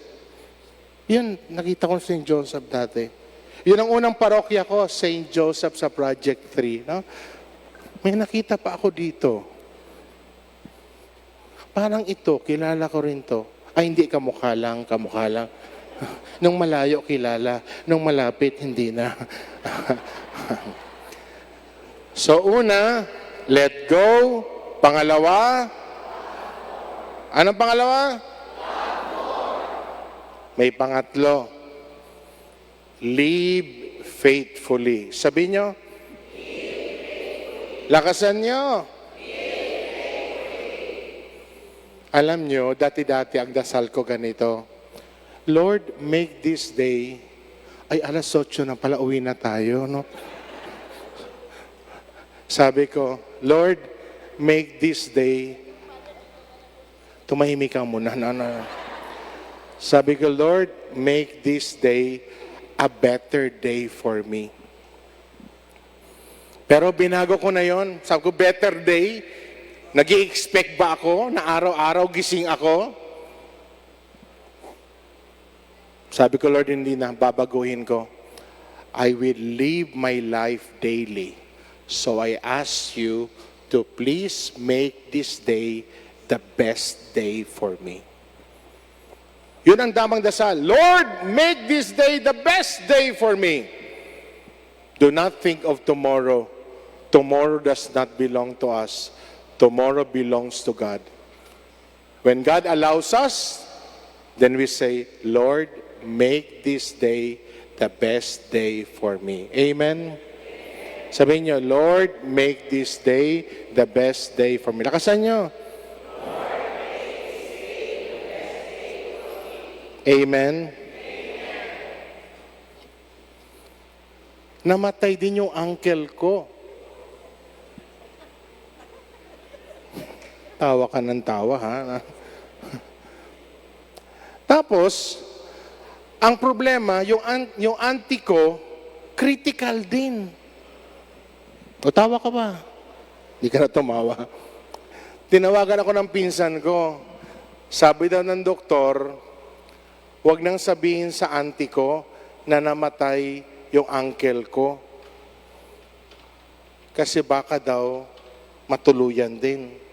Yan, nakita ko sa St. Joseph dati. Yun ang unang parokya ko, St. Joseph sa Project 3. No? May nakita pa ako dito. Parang ito, kilala ko rin to. Ay, hindi, kamukha lang. Nung malayo, kilala. Nung malapit, hindi na. So, una, let go. Pangalawa, anong pangalawa? May pangatlo. Live faithfully. Sabi nyo? Lakasan nyo. Alam nyo, dati-dati ang dasal ko ganito. Lord, make this day, ay alas 8 na pala, uwi na tayo, no? Sabi ko, Lord, make this day, tumahimik ka muna, no. Sabi ko, Lord, make this day a better day for me. Pero binago ko na yon. Sabi ko, better day, nag-i-expect ba ako na araw-araw gising ako? Sabi ko, Lord, hindi na, babaguhin ko. I will live my life daily. So I ask you to please make this day the best day for me. Yun ang damang dasal. Lord, make this day the best day for me. Do not think of tomorrow. Tomorrow does not belong to us. Tomorrow belongs to God. When God allows us, then we say, Lord, make this day the best day for me. Amen? Sabihin nyo, Lord, make this day the best day for me. Lakasan nyo. Amen? Namatay din yung uncle ko. Tawa ka ng tawa, ha? Tapos, ang problema, yung auntie ko, critical din. O tawa ka ba? Hindi ka na tumawa. Tinawagan ako ng pinsan ko. Sabi daw ng doktor, huwag nang sabihin sa auntie ko na namatay yung uncle ko. Kasi baka daw matuluyan din.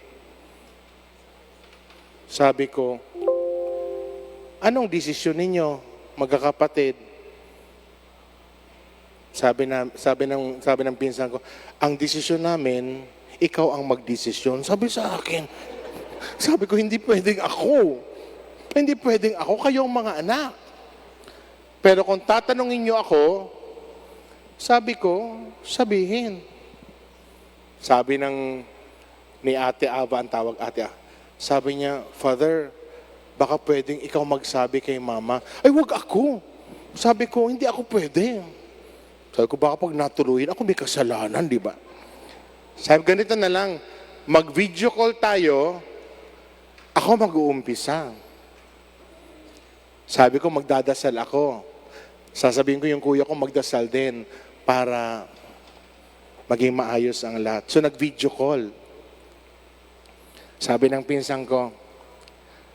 Sabi ko, anong desisyon ninyo, magkakapatid? Sabi ng pinsan ko, ang desisyon namin, ikaw ang magdesisyon. Sabi sa akin, sabi ko, hindi pwedeng ako. Hindi pwedeng ako, kayong mga anak. Pero kung tatanungin nyo ako, sabi ko, sabihin. Sabi ni Ate Ava, ang tawag Ate Ava, sabi niya, Father, baka pwedeng ikaw magsabi kay Mama. Ay, wag ako. Sabi ko, hindi ako pwede. Sabi ko, baka pag natuluyin, ako may kasalanan, di ba? Sabi, ganito na lang, mag-video call tayo, ako mag-uumpisa. Sabi ko, magdadasal ako. Sasabihin ko yung kuya ko, magdasal din para maging maayos ang lahat. So nag-video call. Sabi ng pinsan ko,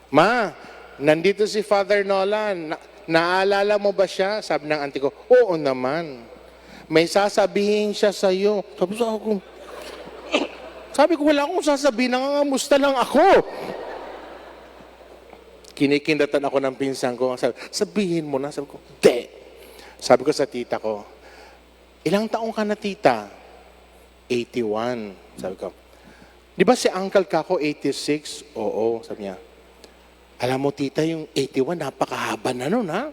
Ma, nandito si Father Nolan. Naalala mo ba siya? Sabi ng auntie ko, oo naman. May sasabihin siya sa iyo. Sabi ko, wala akong sasabihin, nangangamusta lang ako. Kinikindatan ako ng pinsan ko. Sabihin mo na. Sabi ko, hindi. Sabi ko sa tita ko, ilang taong ka na tita? 81. Sabi ko, di ba si Uncle Kako 86? Oo, sabi niya. Alam mo tita, yung 81, napakahaba na nun ha.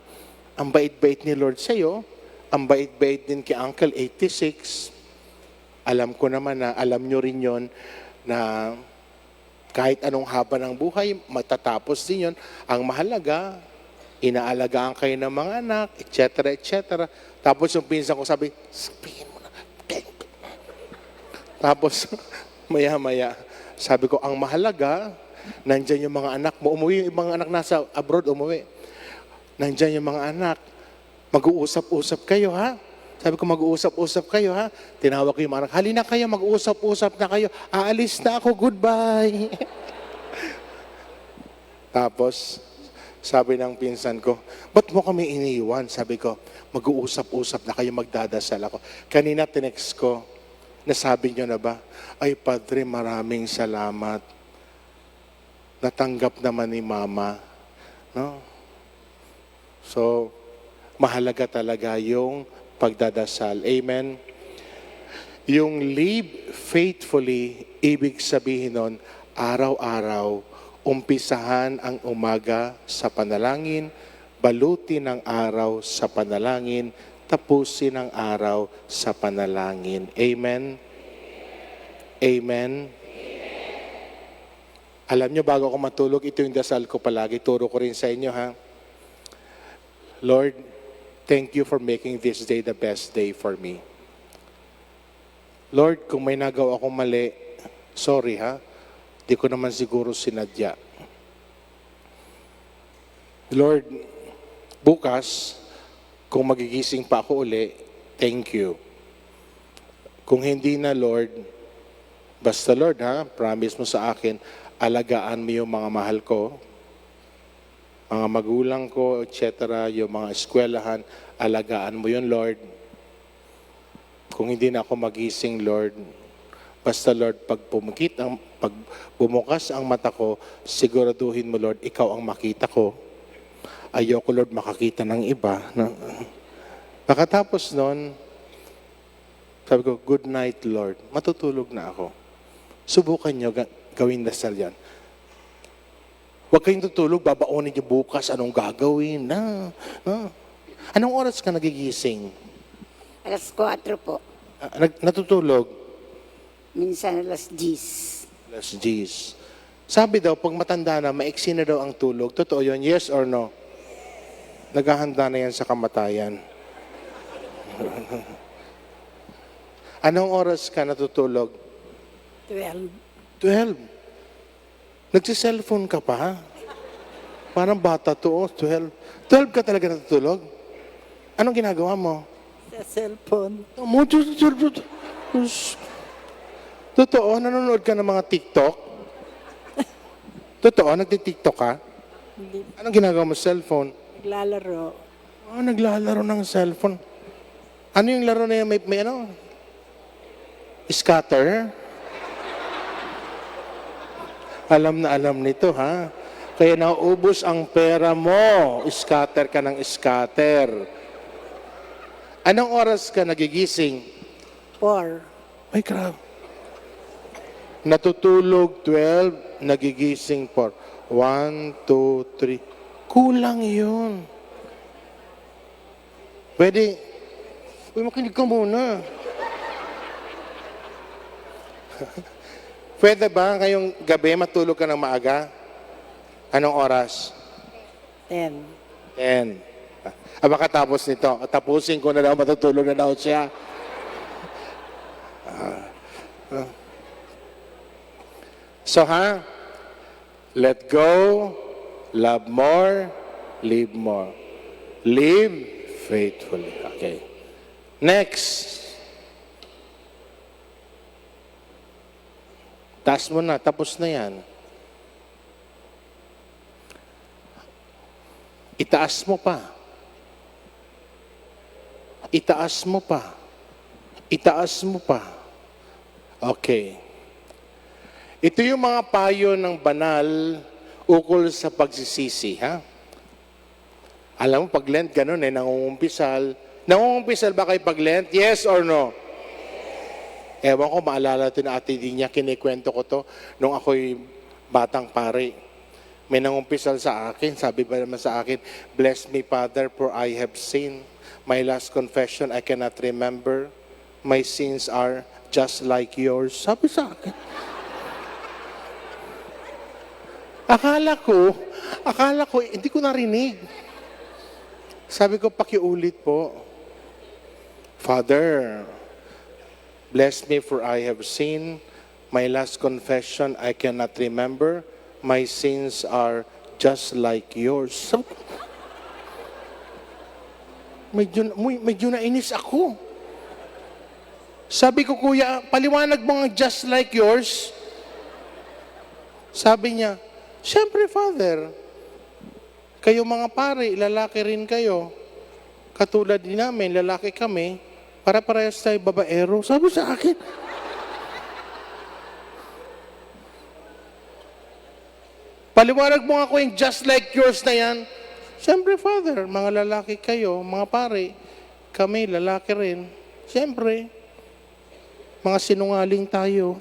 Ang bait-bait ni Lord sa'yo. Ang bait-bait din kay Uncle 86. Alam ko naman na alam nyo rin yon na kahit anong haba ng buhay, matatapos din yon. Ang mahalaga, inaalagaan kayo ng mga anak, etc., etc. Tapos yung pinsan ko sabi, sabihin mo na. Tapos, maya-maya, sabi ko, ang mahalaga, nandyan yung mga anak mo. Umuwi yung ibang anak nasa abroad, umuwi. Nandyan yung mga anak. Mag-uusap-usap kayo, ha? Sabi ko, mag-uusap-usap kayo, ha? Tinawag ko yung mga anak, halina kayo, mag-uusap-usap na kayo. Aalis na ako, goodbye. Tapos, sabi ng pinsan ko, ba't mo kami iniiwan? Sabi ko, mag-uusap-usap na kayo, magdadasal ako. Kanina tinext ko, nasabi nyo na ba? Ay, Padre, maraming salamat. Natanggap naman ni Mama. No? So, mahalaga talaga yung pagdadasal. Amen? Yung live faithfully, ibig sabihin nun, araw-araw, umpisahan ang umaga sa panalangin, balutin ang araw sa panalangin, tapusin ang araw sa panalangin. Amen? Amen? Alam nyo, bago ako matulog, ito yung dasal ko palagi. Turo ko rin sa inyo, ha? Lord, thank you for making this day the best day for me. Lord, kung may nagawa akong mali, sorry, ha? Di ko naman siguro sinadya. Lord, bukas, kung magigising pa ako uli, thank you. Kung hindi na, Lord, basta Lord, ha? Promise mo sa akin, alagaan mo yung mga mahal ko, mga magulang ko, etc., yung mga eskwelahan, alagaan mo yun, Lord. Kung hindi na ako magising, Lord, basta, Lord, pag bumukas ang mata ko, siguraduhin mo, Lord, ikaw ang makita ko. Ayoko, Lord, makakita ng iba. Pagkatapos nun, sabi ko, good night, Lord. Matutulog na ako. Subukan nyo, gawin dasal yan. Huwag kayong tutulog, babaonin nyo bukas, anong gagawin. Anong oras ka nagigising? Alas 4 po. Natutulog? Minsan alas 10. Alas 10. Sabi daw, pag matanda na, maiksi na daw ang tulog. Totoo yun? Yes or no? Naghahanda na yan sa kamatayan. Anong oras ka natutulog? 12. 12. Nagsi-cellphone ka pa? Parang bata to, 12. 12 ka talaga natutulog? Anong ginagawa mo? Sa cellphone. Totoo, nanonood ka ng mga TikTok? Totoo, nagti-TikTok ka? Hindi. Anong ginagawa mo sa cellphone? Naglalaro. Naglalaro ng cellphone. Ano yung laro na yan? May ano? Scatter? Alam na alam nito, ha? Kaya nauubos ang pera mo. Scatter ka ng scatter. Anong oras ka nagigising? 4. Ay, crap. Natutulog 12, nagigising 4. 1, 2, 3. Kulang yun. Pwede. Uy, makinig ka muna. Pwede ba ngayong gabi matulog ka ng maaga? Anong oras? 10. 10. Makatapos nito. Tapusin ko na daw, matutulog na daw siya. So, ha? Let go, love more, live more. Live faithfully. Okay. Next. Taas mo na, tapos na yan. Itaas mo pa. Itaas mo pa. Itaas mo pa. Okay. Ito yung mga payo ng banal ukol sa pagsisisi, ha? Alam mo, pag Lent, ganun nangungumpisal. Nangungumpisal ba kayo pag Lent? Yes or no? Ewan ko, maalala ito na ate din niya, kinikwento ko to nung ako'y batang pare. May nangumpisal sa akin, sabi ba naman sa akin, "Bless me, Father, for I have sinned. My last confession, I cannot remember. My sins are just like yours." Sabi sa akin. Akala ko, hindi ko narinig. Sabi ko, pakiulit po. "Father, bless me for I have sinned. My last confession, I cannot remember. My sins are just like yours." So, medyo nainis ako. Sabi ko, "Kuya, paliwanag mo ang just like yours." Sabi niya, "Siyempre, Father, kayo mga pare, lalaki rin kayo. Katulad din namin, lalaki kami. Para-parehas tayo babaero." Sabi sa akin. "Paliwanag mo ako yung just like yours na yan." Siyempre, Father, mga lalaki kayo, mga pare, kami, lalaki rin. Siyempre, mga sinungaling tayo.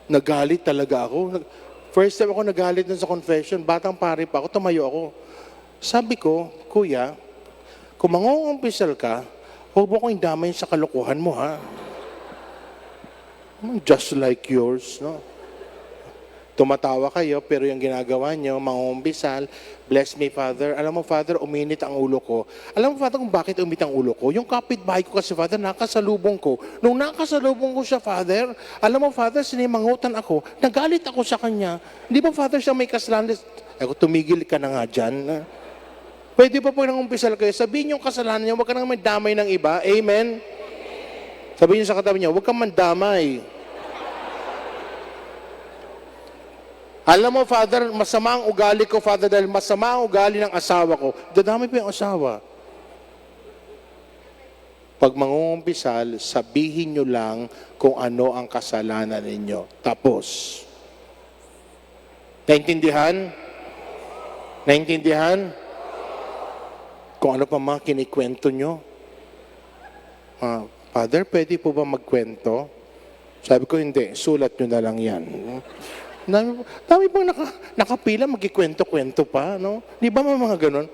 Nagalit talaga ako. First time ako nagalit dun sa confession, batang pare pa ako, tumayo ako. Sabi ko, "Kuya, kung mangungumpisal ka, huwag mo kong damay sa kalokohan mo, ha? Just like yours, no?" Tumatawa kayo, pero yung ginagawa nyo, mangungumpisal, "Bless me, Father." Alam mo, Father, uminit ang ulo ko. Alam mo, Father, kung bakit umit ang ulo ko? Yung kapitbahay ko kasi, Father, nakasalubong ko. Nung nakasalubong ko siya, Father, alam mo, Father, sinimangutan ako, nagalit ako sa kanya. Di ba, Father, siya may kasalanan? Ako, tumigil ka na nga dyan. Pwede pa po nangumpisal kayo, sabihin yung kasalanan niyo, huwag ka nang mandamay ng iba. Amen? Sabihin niyo sa katabi niyo, huwag kang mandamay. Alam mo, Father, masama ang ugali ko, Father, dahil masama ang ugali ng asawa ko. Dadami pa yung asawa. Pag mangungumpisal, sabihin nyo lang kung ano ang kasalanan ninyo. Tapos. Naintindihan? Naintindihan? Kung ano pa mga kinikwento nyo. "Father, pwede po ba magkwento?" Sabi ko, "Hindi, sulat nyo na lang yan." Dami pang nakapila, magkikwento-kwento pa, no? Di ba mga ganun?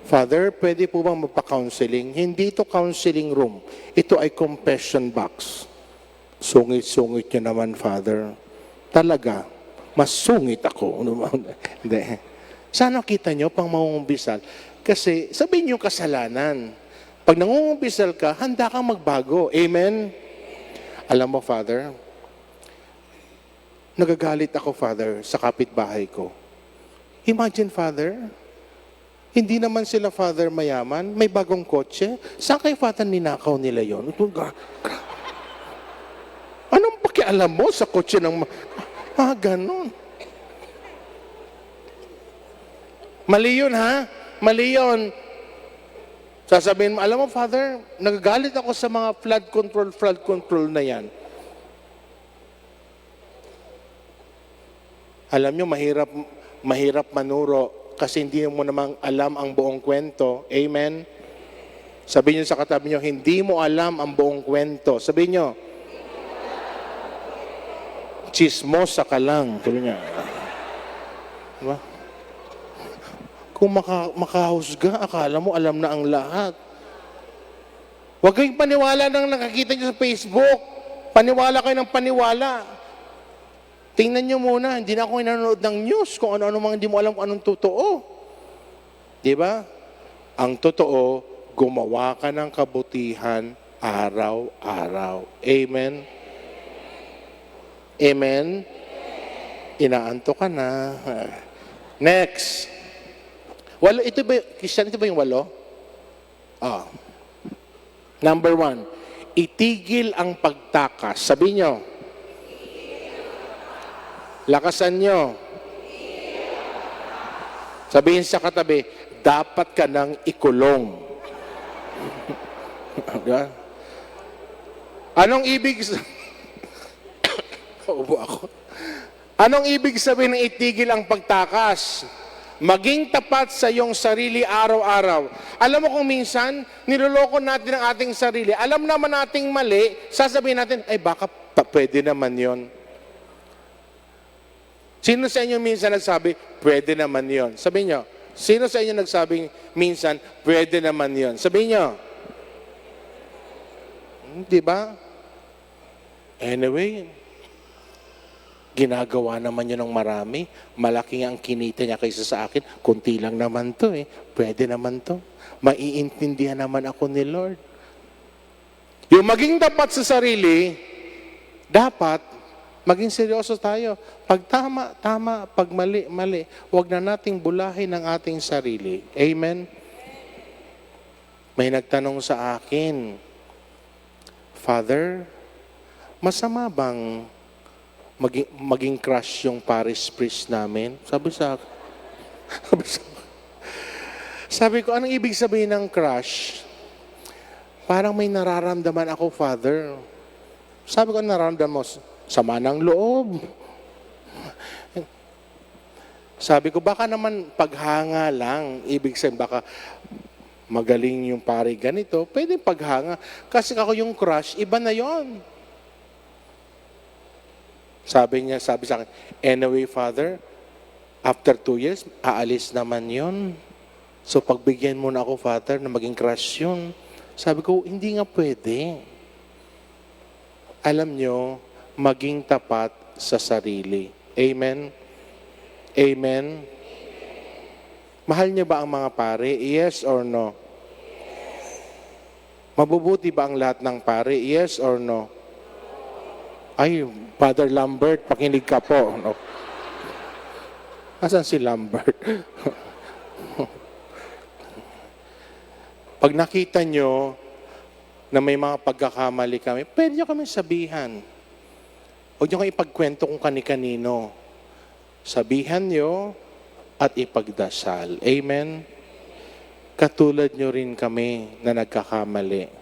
"Father, pwede po bang magpa-counseling?" Hindi ito counseling room. Ito ay confession box. Sungit-sungit nyo naman, Father. Talaga, mas sungit ako. Hindi. Sana kita nyo pang mangungumpisal. Kasi sabihin nyo kasalanan. Pag nangungumpisal ka, handa kang magbago. Amen? Alam mo, Father, nagagalit ako, Father, sa kapitbahay ko. Imagine, Father, hindi naman sila, Father, mayaman, may bagong kotse. Saan kayo, Father, ninakaw nila yon? Anong pakialam mo sa kotse ng... Ganon. Mali yun, ha? Mali yun. Sasabihin mo, alam mo, Father, nagagalit ako sa mga flood control na yan. Alam nyo, mahirap manuro kasi hindi mo namang alam ang buong kwento. Amen? Sabihin nyo sa katabi nyo, hindi mo alam ang buong kwento. Sabihin nyo, chismosa ka lang. Sabihin nyo. Diba? Kung makahusga, akala mo alam na ang lahat. Huwag kayong paniwala ng nakakita nyo sa Facebook. Paniwala kayo ng paniwala. Tingnan nyo muna, hindi na ako nanonood ng news kung ano-ano mga hindi mo alam kung anong totoo. Di ba? Ang totoo, gumawa ka ng kabutihan araw-araw. Amen? Amen? Inaanto ka na. Next. Walo, ito ba, Christian, ito ba yung walo? Number 1. itigil ang pagtakas. Sabi nyo. Lakasan nyo. Sabihin sa katabi, dapat ka nang ikulong. Diba? Anong ibig Paubo ako. Anong ibig sabihin ng itigil ang pagtakas? Maging tapat sa iyong sarili araw-araw. Alam mo kung minsan, niloloko natin ang ating sarili. Alam naman nating mali, sasabihin natin, ay baka pwede naman yon. Sino sa inyo minsan nagsabi, pwede naman yon? Sabihin nyo, sino sa inyo nagsabing minsan, pwede naman yon? Sabihin nyo. Di ba? Anyway, ginagawa naman yun ng marami. Malaking ang kinita niya kaysa sa akin. Kunti lang naman to eh. Pwede naman to. Maiintindihan naman ako ni Lord. Yung maging tapat sa sarili, dapat maging seryoso tayo. Pag tama, tama. Pag mali, mali. Huwag na nating bulahin ang ating sarili. Amen? May nagtanong sa akin, Father, masama bang maging crush yung Paris priest namin? Sabi ko, anong ibig sabihin ng crush? Parang may nararamdaman ako, Father. Sabi ko, nararamdaman mo? Sama ng loob. Sabi ko, baka naman paghanga lang. Ibig sabihin, baka magaling yung pare ganito. Pwede paghanga. Kasi ako yung crush, iba na yon. Sabi sa akin, anyway, Father, after 2 years, aalis naman yon. So, pagbigyan mo na ako, Father, na maging crush yun. Sabi ko, hindi nga pwede. Alam nyo, maging tapat sa sarili. Amen? Amen? Mahal niyo ba ang mga pare? Yes or no? Mabubuti ba ang lahat ng pare? Yes or no? Ay, Father Lambert, pakinig ka po. No? Asan si Lambert? Pag nakita nyo na may mga pagkakamali kami, pwede nyo kami sabihan. Huwag nyo kayo ipagkwento kung kani-kanino. Sabihan nyo at ipagdasal. Amen? Katulad nyo rin kami na nagkakamali.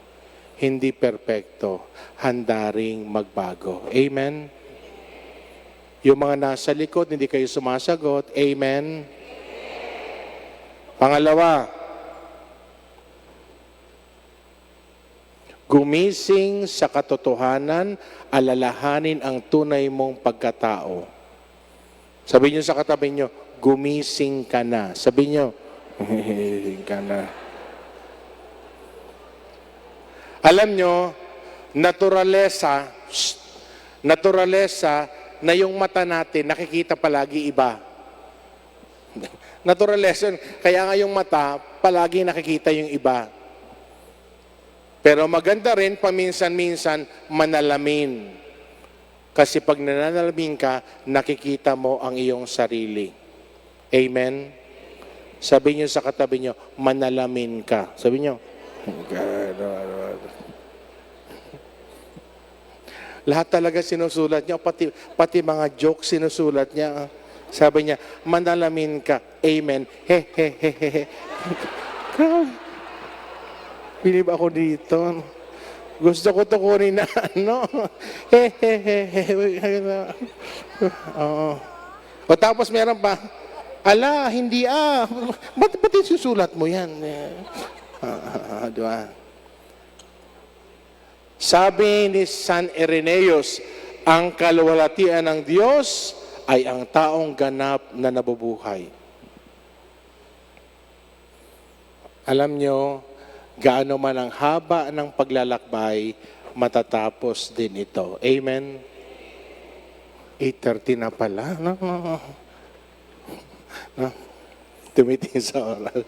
Hindi perpekto. Handa ring magbago. Amen? Yung mga nasa likod, hindi kayo sumasagot. Amen? Pangalawa, gumising sa katotohanan, alalahanin ang tunay mong pagkatao. Sabi nyo sa katabi nyo, gumising ka na. Sabi nyo, gumising ka na. Alam nyo, naturalesa na yung mata natin, nakikita palagi iba. Naturalesa, kaya nga yung mata, palagi nakikita yung iba. Pero maganda rin, paminsan-minsan, manalamin. Kasi pag nanalamin ka, nakikita mo ang iyong sarili. Amen? Sabi niyo sa katabi niyo, manalamin ka. Sabi niyo, lahat talaga sinusulat niya, pati mga jokes sinusulat niya. Sabi niya, manalamin ka. Amen. He, he, he, he, he. Bilib ako dito. Gusto ko to kunin na, ano? He, he, he, he. Oo. O tapos meron pa, ala, hindi Ba't susulat mo yan? Diba? Sabi ni San Irenaeus, ang kaluwalhatian ng Diyos ay ang taong ganap na nabubuhay. Alam nyo, gaano man ang haba ng paglalakbay, matatapos din ito. Amen? 8:30 na pala. No? Tumitingin sa oras.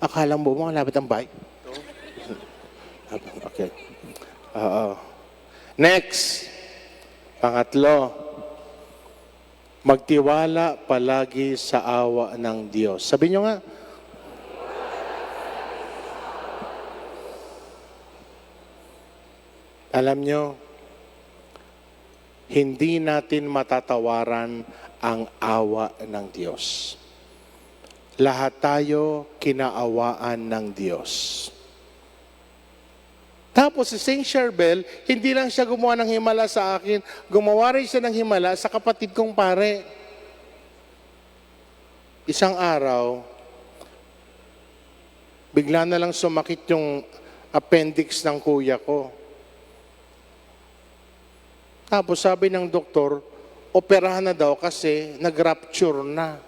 Akala mo malapit ang bike? Okay. Next. Pangatlo. Magtiwala palagi sa awa ng Diyos. Sabi nyo nga. Alam nyo, hindi natin matatawaran ang awa ng Diyos. Lahat tayo kinaawaan ng Diyos. Tapos si Saint Charbel, hindi lang siya gumawa ng himala sa akin, gumawa rin siya ng himala sa kapatid kong pare. Isang araw, bigla na lang sumakit yung appendix ng kuya ko. Tapos sabi ng doktor, operahan na daw kasi nag-rupture na.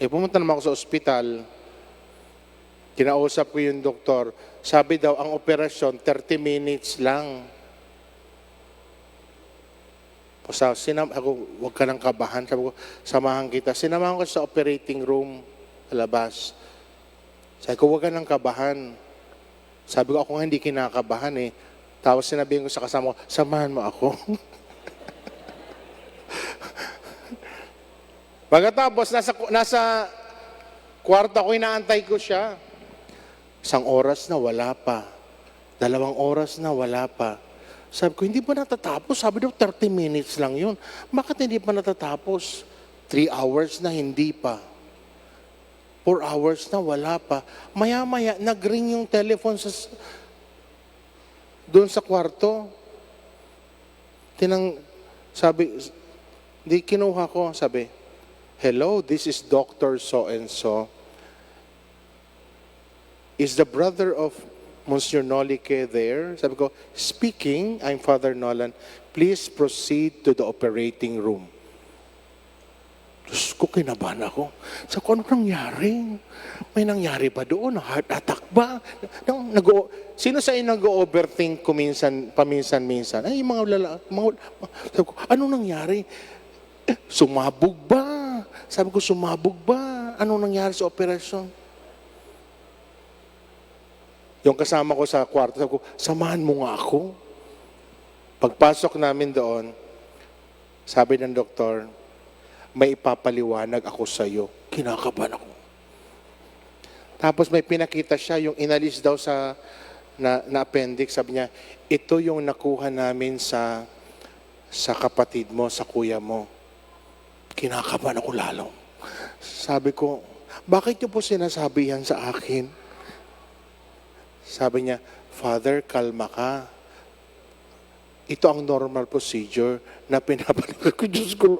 Pumunta naman ako sa ospital. Kinausap ko yung doktor. Sabi daw, ang operasyon, 30 minutes lang. Ako, huwag ka nang kabahan. Sabi ko, samahan kita. Sinamahan ko sa operating room, sa labas. Sabi ko, huwag ka nang kabahan. Sabi ko, ako nga hindi kinakabahan eh. Tapos sinabihin ko sa kasama ko, samahan mo ako. Pagkatapos, nasa kwarto ko, inaantay ko siya. 1 oras na, wala pa. 2 oras na, wala pa. Sabi ko, hindi pa natatapos? Sabi daw, 30 minutes lang yun. Bakit hindi pa natatapos? 3 hours na, hindi pa. 4 hours na, wala pa. Maya-maya, nag-ring yung telephone doon sa kwarto. Sabi, di kinuha ko, sabi, hello, this is Dr. So-and-so. Is the brother of Monsieur Nolique there? Sabi ko, speaking, I'm Father Nolan. Please proceed to the operating room. Diyos ko, kinabahan ako. Sabi ko, ano nangyari? May nangyari ba doon? Heart attack ba? Sino sa inyo nag-overthink paminsan-minsan? Ay, mga sabi ko, anong nangyari? Sumabog ba? Sabi ko, sumabog ba? Anong nangyari sa operasyon? Yung kasama ko sa kwarto, sabi ko, samahan mo nga ako. Pagpasok namin doon, sabi ng doktor, may ipapaliwanag ako sa iyo. Kinakabahan ako. Tapos may pinakita siya, yung inalis daw na appendix, sabi niya, ito yung nakuha namin sa kapatid mo, sa kuya mo. Kinakabahan ako lalo. Sabi ko, bakit niyo po sinasabi yan sa akin? Sabi niya, Father, kalma ka. Ito ang normal procedure na pinapaliwanag ko. Diyos ko.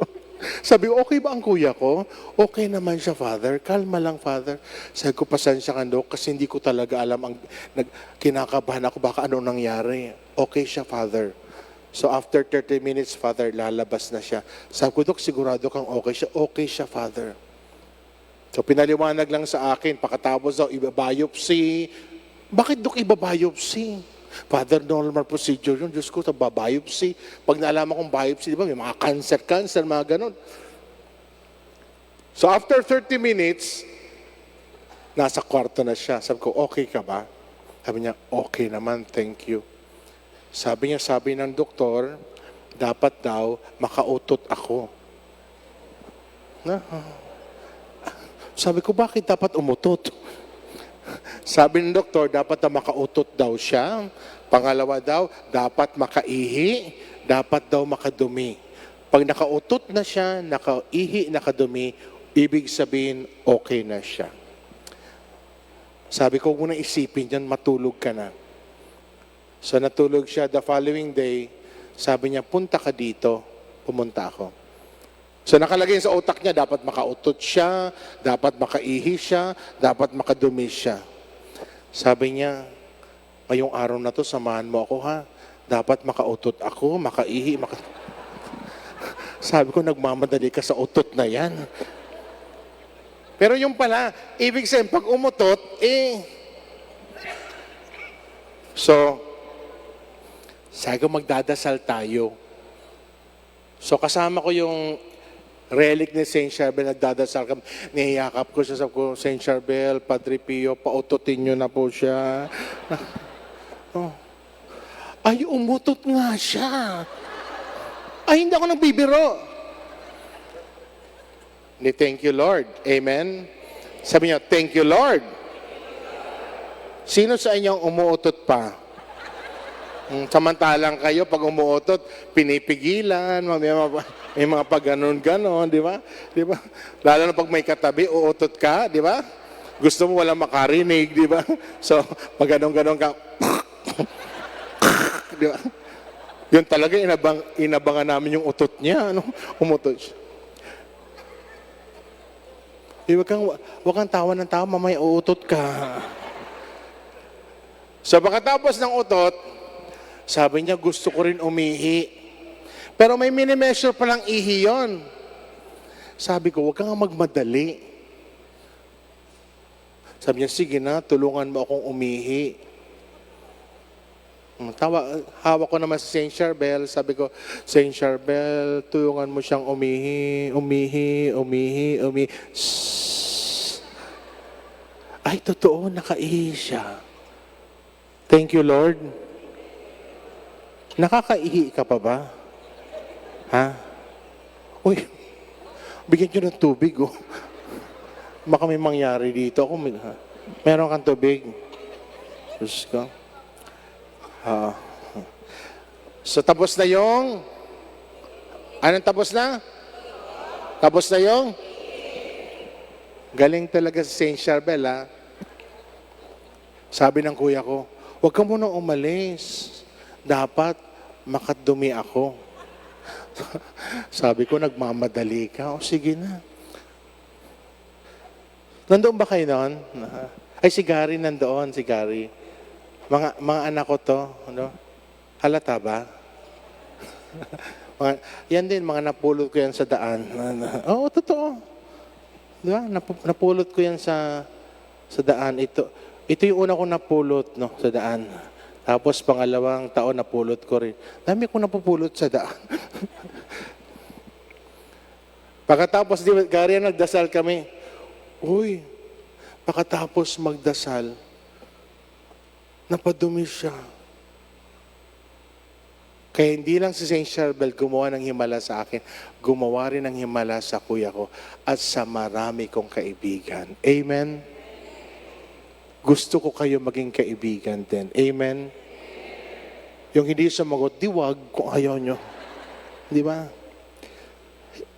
Sabi ko, okay ba ang kuya ko? Okay naman siya, Father. Kalma lang, Father. Sabi ko, pasensya ka, Dok, kasi hindi ko talaga alam. Kinakabahan ako, baka anong nangyari. Okay siya, Father. So after 30 minutes, Father, lalabas na siya. Sabi ko, Dok, sigurado kang okay siya? Okay siya, Father. So pinaliwanag lang sa akin, pakatapos daw, iba-biopsy. Bakit, Dok, iba-biopsy? Father, normal procedure yun. Diyos ko, biopsy. Pag naalaman kong biopsy, di ba, may mga cancer, mga ganun. So after 30 minutes, nasa kwarto na siya. Sabi ko, okay ka ba? Sabi niya, okay naman, thank you. Sabi ng doktor, dapat daw makautot ako. Sabi ko, bakit dapat umutot? Sabi ng doktor, dapat na makautot daw siya. Pangalawa daw, dapat makaihi, dapat daw makadumi. Pag nakautot na siya, nakaihi, nakadumi, ibig sabihin, okay na siya. Sabi ko, kung muna isipin yan, matulog ka na. So natulog siya. The following day, sabi niya, punta ka dito. Pumunta ako. So nakalagay sa utak niya, dapat makautot siya, dapat makaihi siya, dapat makadumi siya. Sabi niya, ngayong araw na to, samahan mo ako ha. Dapat makautot ako, makaihi, Sabi ko, nagmamadali ka sa utot na yan. Pero yung pala, ibig sabihin, pag umutot, So, sabi ko, magdadasal tayo. So kasama ko yung relic ni Saint Charbel, nagdadasal kami. Niyayakap ko siya, sabi ko, Saint Charbel, Padre Pio, paututin nyo na po siya. Ay, umutot nga siya. Ay, hindi ako nagbibiro. Thank you, Lord. Amen. Sabi niya, thank you, Lord. Sino sa inyong umuutot pa? Samantalang kayo, pag umuutot, pinipigilan, may mga pag ganon, di ba? Di ba? Lalo na pag may katabi, uutot ka, di ba? Gusto mo walang makarinig, di ba? So, pag ganon ka, di ba? Yun talaga, inabangan namin yung utot niya, ano? Umutot siya. Huwag kang tawa ng tawa, mamaya uutot ka. So, pagkatapos ng utot, sabi niya, gusto ko rin umihi. Pero may mini-measure palang ihi yun. Sabi ko, huwag ka nga magmadali. Sabi niya, sige na, tulungan mo akong umihi. Hawak ko naman si Saint Charbel. Sabi ko, Saint Charbel, tulungan mo siyang umihi. Shhh. Ay, totoo, nakaihi siya. Thank you, Lord. Nakakaihi ka pa ba? Ha? Uy, bigyan nyo ng tubig, oh. Baka may mangyari dito. Meron kang tubig? Diyos ko. So, tapos na yung... Anong tapos na? Tapos na yung... Galing talaga si Saint Charbel, ha? Sabi ng kuya ko, huwag ka munang umalis. Dapat makadumi ako. Sabi ko, nagmamadali ka. O, sige na. Nandoon ba kayo noon? Ay, si Gary nandoon, si Gary. Mga anak ko to. Ano? Halata ba? Yan din, mga napulot ko yan sa daan. Oo, totoo. Diba? Napulot ko yan sa daan. Ito yung una kong napulot, no, sa daan. Tapos pangalawang taon napulot ko rin. Dami ko napupulot sa daan. Pagkatapos, Gary, nagdasal kami. Uy, pagkatapos magdasal, napadumi siya. Kaya hindi lang si Saint Charbel gumawa ng himala sa akin, gumawa rin ng himala sa kuya ko at sa marami kong kaibigan. Amen? Gusto ko kayo maging kaibigan din. Amen? Yung hindi sumagot, di wag kung ayaw nyo. Di ba?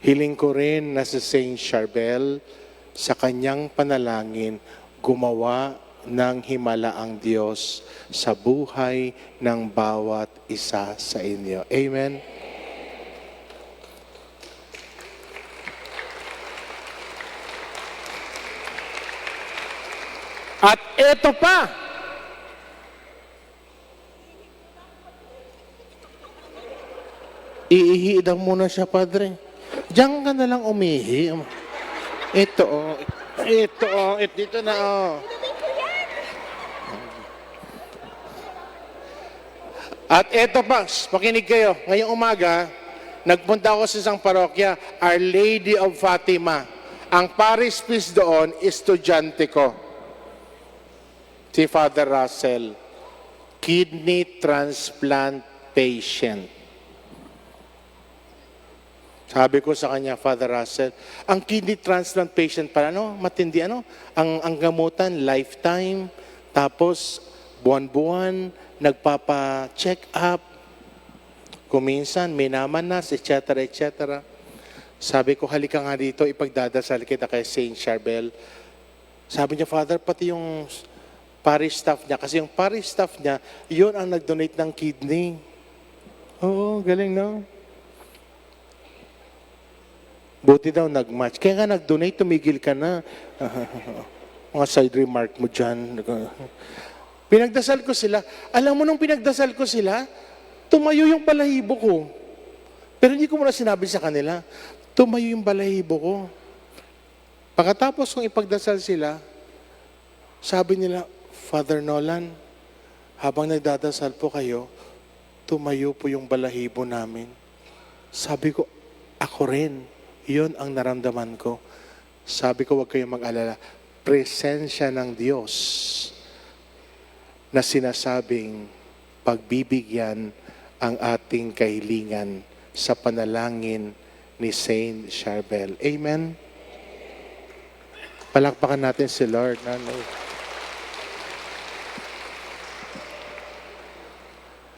Hiling ko rin na si Saint Charbel, sa kanyang panalangin, gumawa ng himala ang Diyos sa buhay ng bawat isa sa inyo. Amen? At eto pa, iihi daw muna siya, Padre. Diyan ka na lang umihi. Ito, dito na, At eto pa, makinig kayo, ngayong umaga, nagpunta ako sa isang parokya, Our Lady of Fatima. Ang parish priest doon, estudyante ko. Si Father Russell, kidney transplant patient. Sabi ko sa kanya, Father Russell, ang kidney transplant patient pala, matindi, ang gamutan, lifetime, tapos buwan-buwan, nagpapa-check up, kuminsan, minamanas, etc., etc. Sabi ko, halika nga dito, ipagdadasal kita kay Saint Charbel. Sabi niya, Father, pati yung parish staff niya, kasi yung parish staff niya, yun ang nag-donate ng kidney. Oo, galing, no? Buti daw nag-match. Kaya nga nag-donate, tumigil ka na. Mga side remark mo dyan. Pinagdasal ko sila. Alam mo, nung pinagdasal ko sila, tumayo yung balahibo ko. Pero hindi ko muna sinabi sa kanila, tumayo yung balahibo ko. Pagkatapos kong ipagdasal sila, sabi nila, Father Nolan, habang nagdadasal po kayo, tumayo po yung balahibo namin. Sabi ko, ako rin. Yun ang naramdaman ko. Sabi ko, huwag kayong mag-alala. Presensya ng Diyos na sinasabing pagbibigyan ang ating kahilingan sa panalangin ni Saint Charbel. Amen? Palakpakan natin si Lord.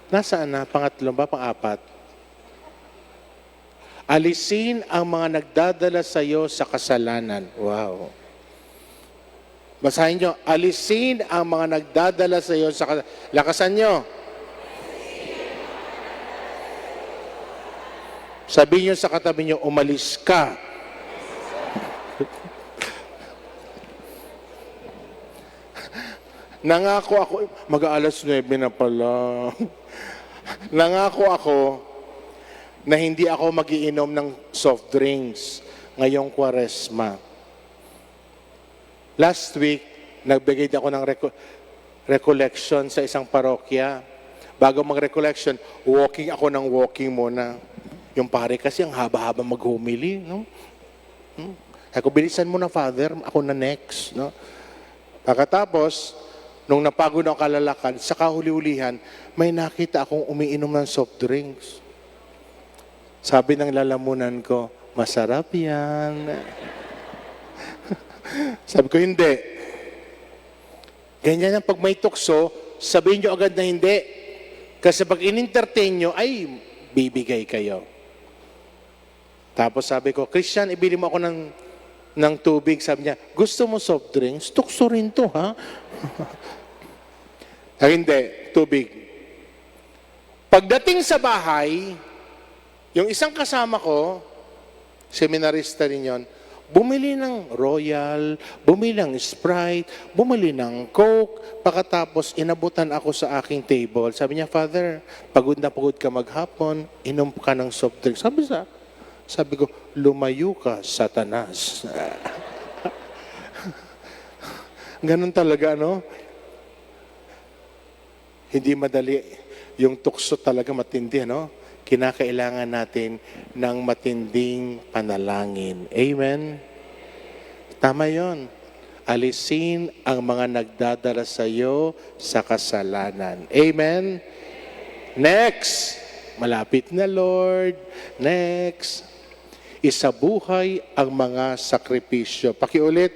Nasaan na? Pangatlo ba? Pang-apat? Alisin ang mga nagdadala sa iyo sa kasalanan. Wow. Basahin nyo. Alisin ang mga nagdadala sa iyo sa kasalanan. Lakasan nyo. Sabihin nyo sa katabi nyo, umalis ka. Nangako ako, mag-aalas 9 na pala. Nangako ako na hindi ako magiinom ng soft drinks ngayong Kwaresma. Last week, nagbigay ako ng recollection sa isang parokya. Bago mag-recollection, walking ako ng walking muna. Yung pare kasi ang haba-haba maghumili, no? Ako, bilisan mo na, Father, ako na next, no? Pagkatapos, nung napagod ako kalalakad, sa kahuli-hulihan, may nakita akong umiinom ng soft drinks. Sabi ng lalamunan ko, masarap yan. Sabi ko, hindi. Ganyan ang pag may tukso, sabihin nyo agad na hindi. Kasi pag in-entertain nyo, ay, bibigay kayo. Tapos sabi ko, Christian, ibili mo ako ng tubig. Sabi niya, gusto mo soft drinks? Tukso rin to, ha? Hindi, tubig. Pagdating sa bahay, yung isang kasama ko, seminarista rin yun, bumili ng Royal, bumili ng Sprite, bumili ng Coke, pagkatapos inabutan ako sa aking table. Sabi niya, Father, pagod na pagod ka maghapon, inom ka ng soft drink. Sabi ko, lumayo ka, Satanas. Ganun talaga, no? Hindi madali. Yung tukso talaga matindi, no? Kinakailangan natin ng matinding panalangin. Amen? Tama yon. Alisin ang mga nagdadala sa iyo sa kasalanan. Amen? Next. Malapit na, Lord. Next. Isabuhay ang mga sakripisyo. Pakiulit.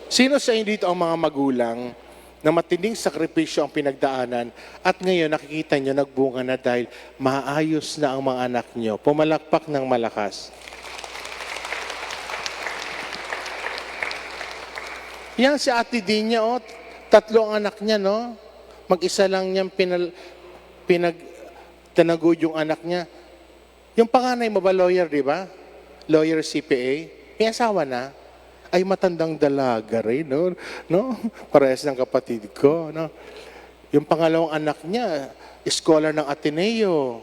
Sino sa inyo dito ang mga magulang na matinding sakripisyo ang pinagdaanan at ngayon nakikita nyo nagbunga na dahil maayos na ang mga anak nyo? Pumalakpak ng malakas. Yan si Ate Dinya, oh, 3 ang anak niya, no? Mag-isa lang niyang tinagod yung anak niya. Yung panganay mo ba lawyer, di ba? Lawyer CPA. May asawa na. Ay matandang dalaga rin, no? Parehas ng kapatid ko, no? Yung pangalawang anak niya, scholar ng Ateneo.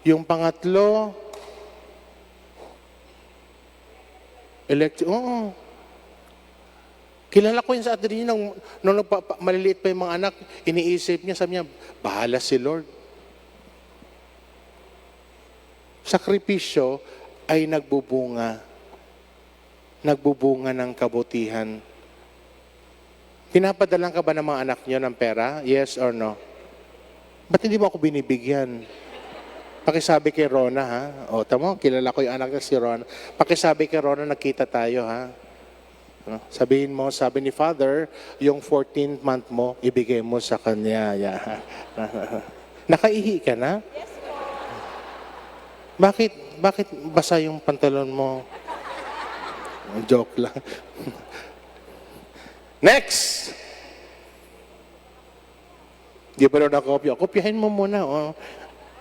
Yung pangatlo, oo. Kilala ko yun sa atin niya, nung maliliit pa yung mga anak, iniisip niya, sabi niya, bahala si Lord. Sakripisyo ay nagbubunga ng kabutihan. Pinapadalan ka ba ng mga anak niyo ng pera? Yes or no? Ba't hindi mo ako binibigyan? Pakisabi kay Rona, ha? O, tamo, kilala ko yung anak na si Rona. Pakisabi kay Rona, nakita tayo, ha? Sabihin mo, sabi ni Father, yung 14th month mo, ibigay mo sa kanya. Yeah. Nakaihi ka na? Yes po. Bakit basa yung pantalon mo? Joke lang. Next! Di ba rin nakopya? Kopyahin mo muna. Oh.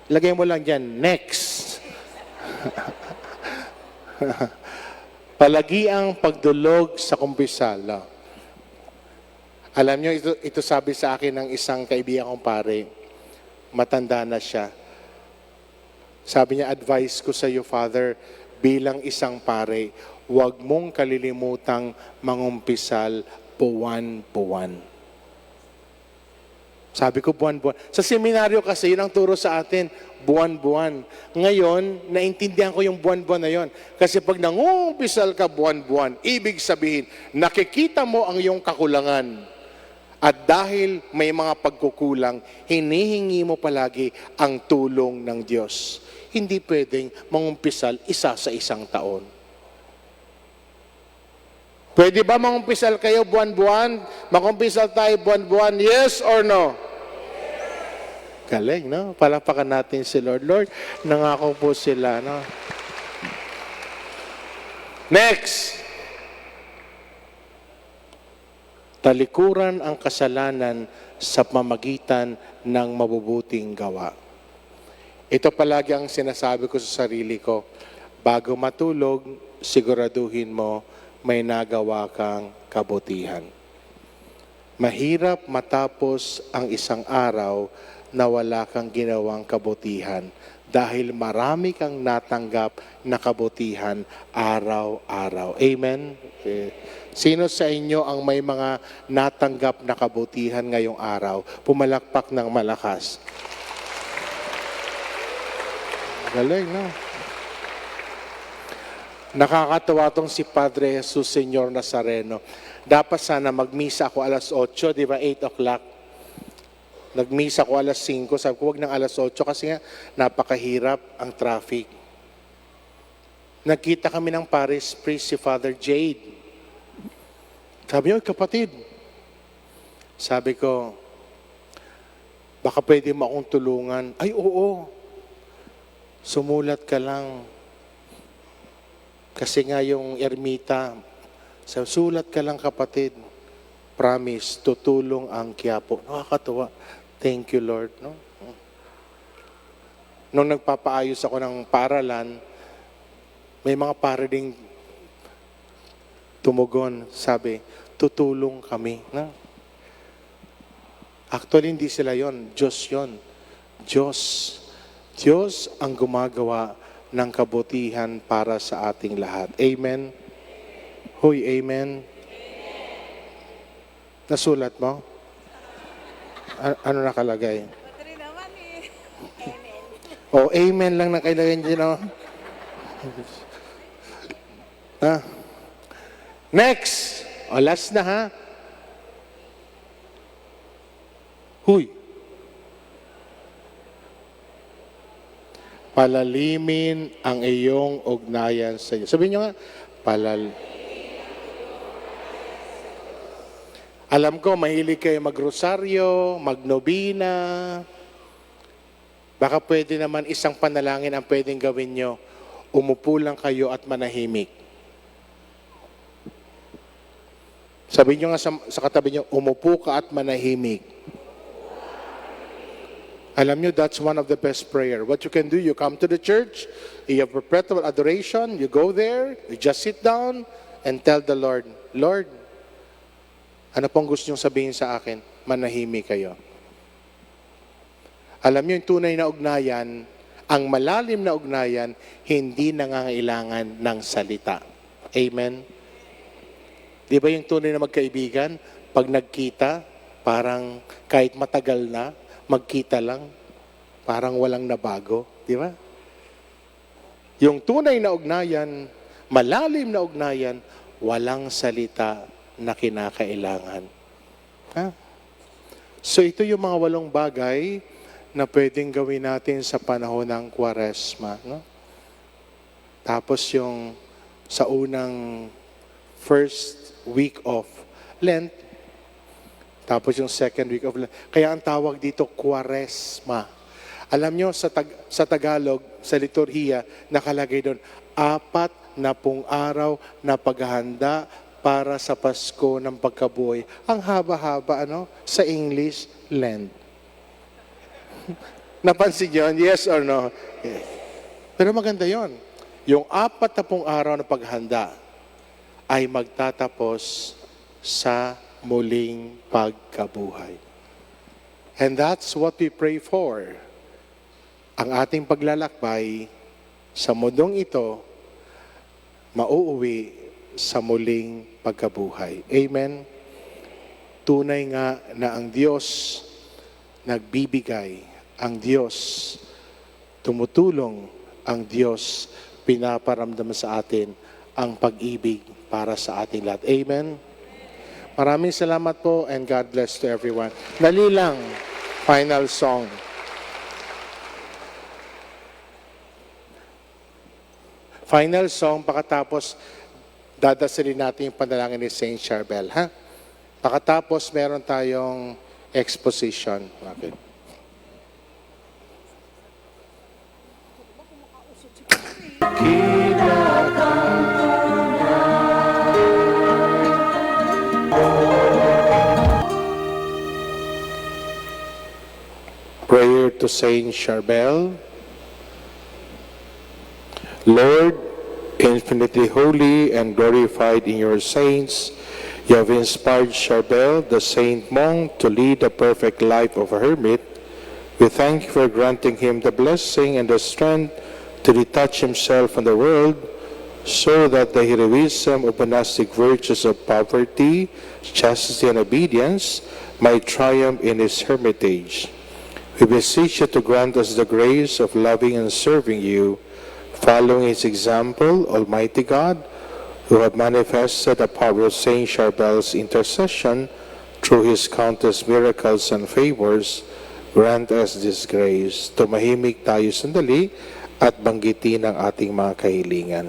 Lagay mo lang dyan. Next! Palagi ang pagdulog sa kumpisala. Alam nyo, ito sabi sa akin ng isang kaibigan kong pare. Matanda na siya. Sabi niya, advice ko sa iyo, Father, bilang isang pare, huwag mong kalilimutang mangumpisal buwan-buwan. Sabi ko, buwan-buwan. Sa seminaryo kasi, yun ang turo sa atin, buwan-buwan. Ngayon, naintindihan ko yung buwan-buwan na yun. Kasi pag nangumpisal ka buwan-buwan, ibig sabihin, nakikita mo ang iyong kakulangan. At dahil may mga pagkukulang, hinihingi mo palagi ang tulong ng Diyos. Hindi pwedeng mangumpisal isa sa isang taon. Pwede ba mangumpisal kayo buwan-buwan? Mangumpisal tayo buwan-buwan, yes or no? Galing, no? Palapakan natin si Lord. Lord, nangako po sila, no? Next. Talikuran ang kasalanan sa pamamagitan ng mabubuting gawa. Ito palagi ang sinasabi ko sa sarili ko. Bago matulog, siguraduhin mo may nagawa kang kabutihan. Mahirap matapos ang isang araw na wala kang ginawang kabutihan dahil marami kang natanggap na kabutihan araw-araw. Amen? Okay. Sino sa inyo ang may mga natanggap na kabutihan ngayong araw? Pumalakpak ng malakas. Galing, no? Nakakatawa tong si Padre Jesus Senyor Nazareno. Dapat sana magmisa ako alas 8, di ba? 8 o'clock. Nagmisa ako alas 5. Sabi ko, wag ng alas 8 kasi nga napakahirap ang traffic. Nagkita kami ng Paris priest, si Father Jade. Sabi niyo, kapatid. Sabi ko, baka pwede mo akong tulungan. Ay, oo. Sumulat ka lang. Kasi nga yung ermita, sulat ka lang kapatid. Promise, tutulong ang Quiapo. Nakakatuwa. Thank you, Lord. No? Nung nagpapaayos ako ng paaralan, may mga pare ding tumugon. Sabi, tutulong kami. No? Actually, hindi sila yon. Diyos yon. Diyos. Diyos ang gumagawa ng kabutihan para sa ating lahat. Amen? Hoy, amen? Nasulat mo? Ano nakalagay? Oh, amen lang nakalagay dyan, oh. Ha? Next! O, last na, ha? Huy! Palalimin ang iyong ugnayan sa iyo. Sabihin nyo nga, Alam ko, mahilig kayo magrosaryo, magnobina. Baka pwede naman isang panalangin ang pwedeng gawin nyo. Umupo lang kayo at manahimik. Sabihin nyo nga sa katabi nyo, umupo ka at manahimik. Alam nyo, that's one of the best prayer. What you can do, you come to the church, you have perpetual adoration, you go there, you just sit down and tell the Lord, Lord, ano pong gusto nyo sabihin sa akin? Manahimik kayo. Alam nyo, yung tunay na ugnayan, ang malalim na ugnayan, hindi nangangailangan ng salita. Amen? Di ba yung tunay na magkaibigan, pag nagkita, parang kahit matagal na, magkita lang, parang walang nabago. Di ba? Yung tunay na ugnayan, malalim na ugnayan, walang salita na kinakailangan. Ha? So ito yung mga 8 bagay na pwedeng gawin natin sa panahon ng Kwaresma. No? Tapos yung sa unang first week of Lent, tapos yung second week of Lent. Kaya ang tawag dito, Kwaresma. Alam nyo, sa Tagalog, sa liturhiya, nakalagay doon, 40 araw na paghahanda para sa Pasko ng pagkabuhay. Ang haba-haba, sa English, Lent. Napansin yun? Yes or no? Yes. Pero maganda yon. Yung 40 araw na paghahanda ay magtatapos sa muling pagkabuhay. And that's what we pray for. Ang ating paglalakbay sa mundong ito, mauuwi sa muling pagkabuhay. Amen? Tunay nga na ang Diyos nagbibigay, ang Diyos tumutulong, ang Diyos pinaparamdam sa atin ang pag-ibig para sa ating lahat. Amen? Maraming salamat po and God bless to everyone. Dali lang, final song. Final song, pagkatapos dadasalin natin yung panalangin ni Saint Charbel, ha? Pagkatapos, meron tayong exposition. Okay. Prayer to Saint Charbel. Lord, infinitely holy and glorified in your saints, you have inspired Charbel, the saint monk, to lead a perfect life of a hermit. We thank you for granting him the blessing and the strength to detach himself from the world, so that the heroism of monastic virtues of poverty, chastity, and obedience might triumph in his hermitage. We beseech you to grant us the grace of loving and serving you, following his example, Almighty God, who have manifested the power of Saint Charbel's intercession through his countless miracles and favors. Grant us this grace. Tumahimik tayo sandali at banggitin ang ating mga kahilingan.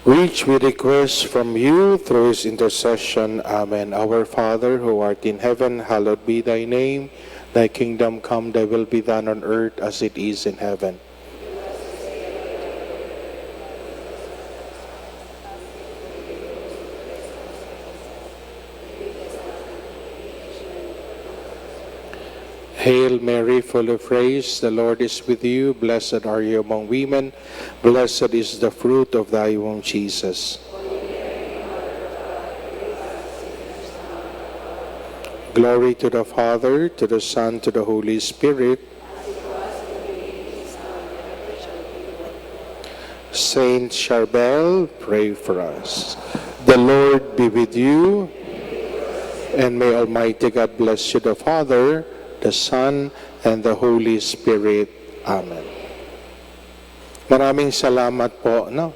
Which we request from you through his intercession. Amen. Our Father, who art in heaven, hallowed be thy name. Thy kingdom come, thy will be done on earth as it is in heaven. Hail Mary, full of grace, the Lord is with you. Blessed are you among women. Blessed is the fruit of thy womb, Jesus. Glory to the Father, to the Son, to the Holy Spirit. Saint Charbel, pray for us. The Lord be with you, and may Almighty God bless you, the Father, the Son, and the Holy Spirit. Amen. Maraming salamat po, no?